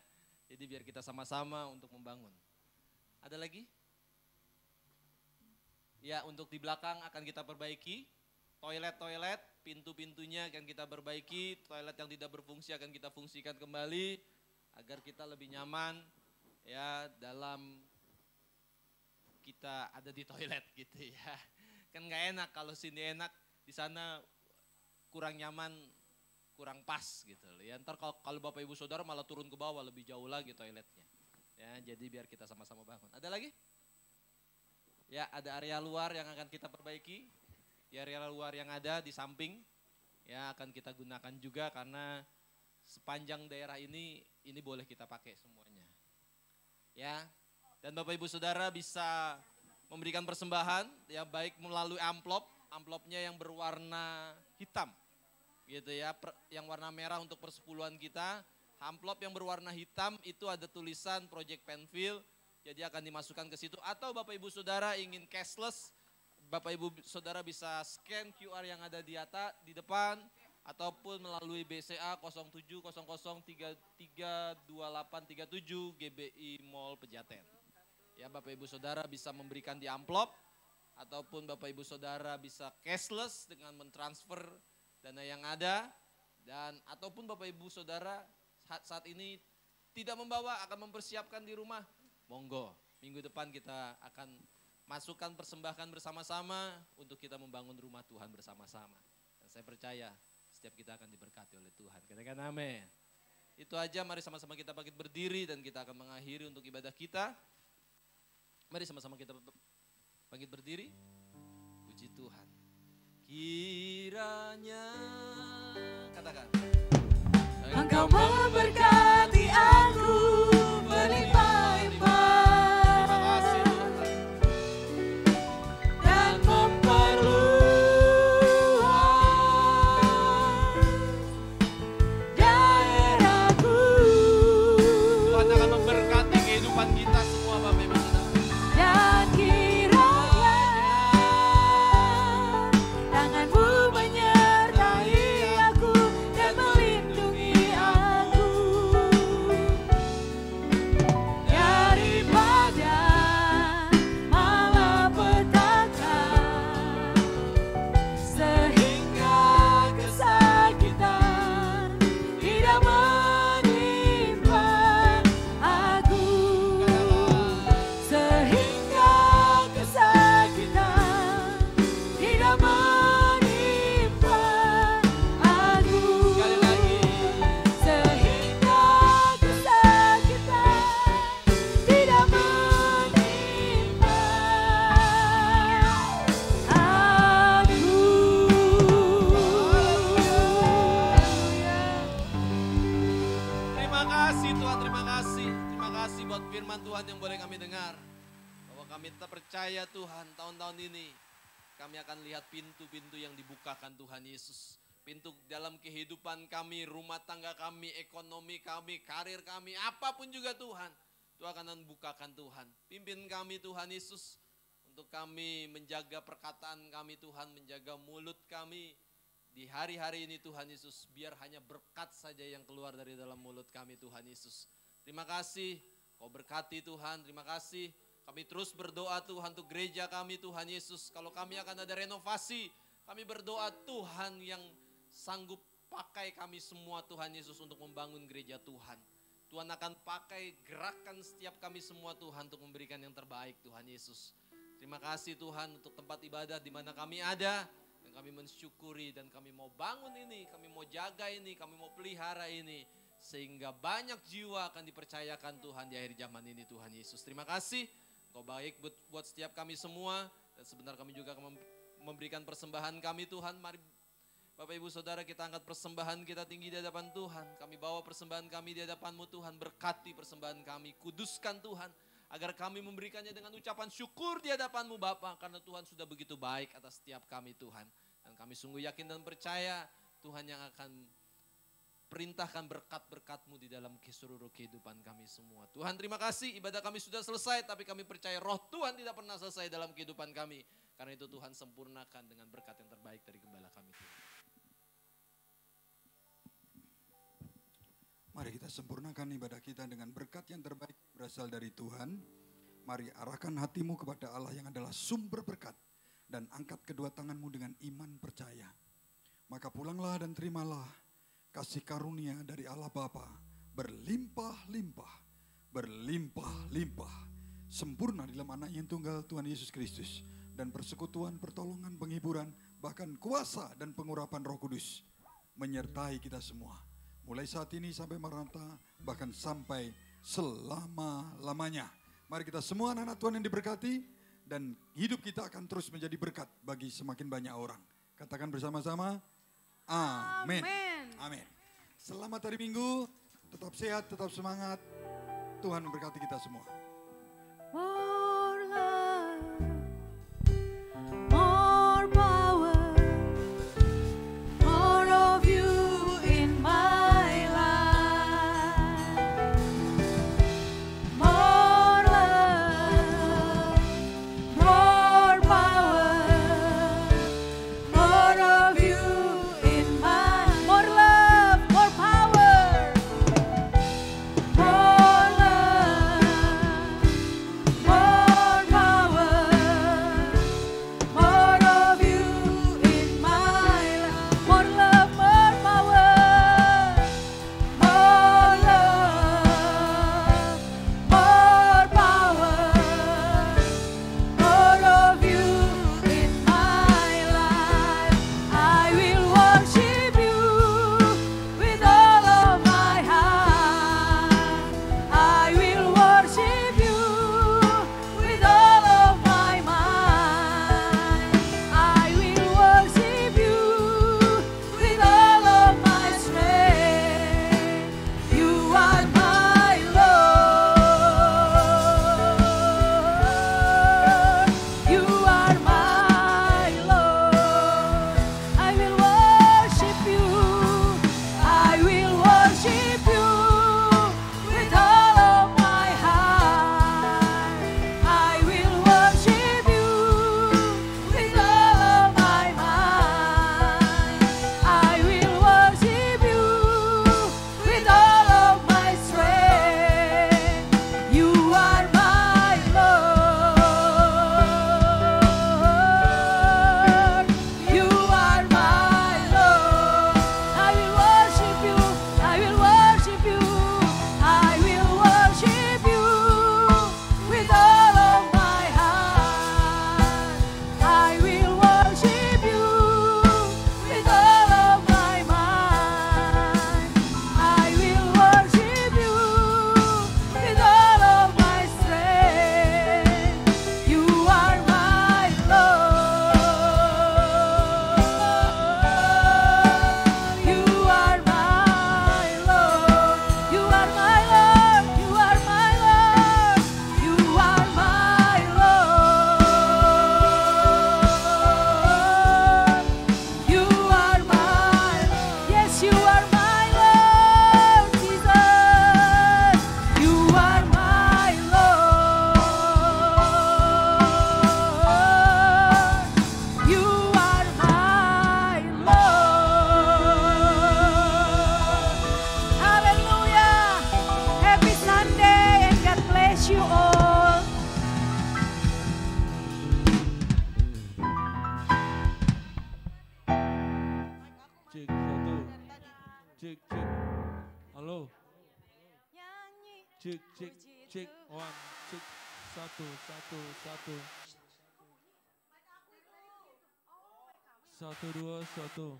Jadi biar kita sama-sama untuk membangun. Ada lagi? Ya, untuk di belakang akan kita perbaiki. Toilet-toilet, pintu-pintunya akan kita perbaiki. Toilet yang tidak berfungsi akan kita fungsikan kembali agar kita lebih nyaman ya dalam kita ada di toilet gitu ya. Kan nggak enak kalau sini enak, di sana kurang nyaman, kurang pas gitu ya. Ntar kalau Bapak Ibu Saudara malah turun ke bawah, lebih jauh lagi toiletnya. Ya, jadi biar kita sama-sama bangun. Ada lagi? Ya, ada area luar yang akan kita perbaiki. Ya, area luar yang ada di samping ya akan kita gunakan juga, karena sepanjang daerah ini boleh kita pakai semuanya. Ya. Dan Bapak Ibu Saudara bisa memberikan persembahan ya, baik melalui amplopnya yang berwarna hitam. Gitu ya, yang warna merah untuk persepuluhan kita. Amplop yang berwarna hitam itu ada tulisan Project Penfield, jadi akan dimasukkan ke situ. Atau Bapak Ibu Saudara ingin cashless, Bapak Ibu Saudara bisa scan QR yang ada di atas, di depan, ataupun melalui BCA 0700332837 GBI Mall Pejaten. Ya, Bapak Ibu Saudara bisa memberikan di amplop, ataupun Bapak Ibu Saudara bisa cashless dengan mentransfer dana yang ada, dan ataupun Bapak Ibu Saudara saat ini tidak membawa, akan mempersiapkan di rumah, monggo. Minggu depan kita akan masukkan persembahan bersama-sama untuk kita membangun rumah Tuhan bersama-sama. Dan saya percaya setiap kita akan diberkati oleh Tuhan. Katakan amin. Itu aja, mari sama-sama kita bangkit berdiri dan kita akan mengakhiri untuk ibadah kita. Mari sama-sama kita bangkit berdiri. Puji Tuhan. Kiranya, katakan, Engkau memberkati aku berlimpah-limpah. Tuhan yang boleh kami dengar, bahwa kami tetap percaya Tuhan tahun-tahun ini kami akan lihat pintu-pintu yang dibukakan Tuhan Yesus. Pintu dalam kehidupan kami, rumah tangga kami, ekonomi kami, karir kami, apapun juga Tuhan. Tuhan akan membukakan Tuhan. Pimpin kami Tuhan Yesus. Untuk kami menjaga perkataan kami Tuhan, menjaga mulut kami. Di hari-hari ini Tuhan Yesus, biar hanya berkat saja yang keluar dari dalam mulut kami Tuhan Yesus. Terima kasih, Kau berkati Tuhan, terima kasih. Kami terus berdoa Tuhan untuk gereja kami Tuhan Yesus. Kalau kami akan ada renovasi, kami berdoa Tuhan yang sanggup pakai kami semua Tuhan Yesus untuk membangun gereja Tuhan. Tuhan akan pakai gerakan setiap kami semua Tuhan untuk memberikan yang terbaik Tuhan Yesus. Terima kasih Tuhan untuk tempat ibadah di mana kami ada. Dan kami mensyukuri dan kami mau bangun ini, kami mau jaga ini, kami mau pelihara ini. Sehingga banyak jiwa akan dipercayakan Tuhan di akhir zaman ini Tuhan Yesus. Terima kasih. Kau baik buat setiap kami semua. Dan sebentar kami juga akan memberikan persembahan kami Tuhan. Mari Bapak Ibu Saudara kita angkat persembahan kita tinggi di hadapan Tuhan. Kami bawa persembahan kami di hadapan-Mu Tuhan. Berkati persembahan kami. Kuduskan Tuhan. Agar kami memberikannya dengan ucapan syukur di hadapan-Mu Bapa. Karena Tuhan sudah begitu baik atas setiap kami Tuhan. Dan kami sungguh yakin dan percaya Tuhan yang akan perintahkan berkat-berkat-Mu di dalam seluruh kehidupan kami semua. Tuhan terima kasih, ibadah kami sudah selesai, tapi kami percaya roh Tuhan tidak pernah selesai dalam kehidupan kami. Karena itu Tuhan sempurnakan dengan berkat yang terbaik dari gembala kami. Mari kita sempurnakan ibadah kita dengan berkat yang terbaik berasal dari Tuhan. Mari arahkan hatimu kepada Allah yang adalah sumber berkat. Dan angkat kedua tanganmu dengan iman percaya. Maka pulanglah dan terimalah kasih karunia dari Allah Bapa berlimpah-limpah, berlimpah-limpah, sempurna dalam anak yang tunggal Tuhan Yesus Kristus, dan persekutuan, pertolongan, penghiburan, bahkan kuasa dan pengurapan Roh Kudus menyertai kita semua. Mulai saat ini sampai Maranatha, bahkan sampai selama-lamanya. Mari kita semua anak-anak Tuhan yang diberkati, dan hidup kita akan terus menjadi berkat bagi semakin banyak orang. Katakan bersama-sama, amin. Amin. Selamat hari Minggu, tetap sehat, tetap semangat. Tuhan memberkati kita semua. More love, more power, more of you in my life. More love, more power, more of you in my life. More love, more power, more love. Halo. Nyanyi. Cek, cek, cek. One, cek. Satu. Satu, dua, satu.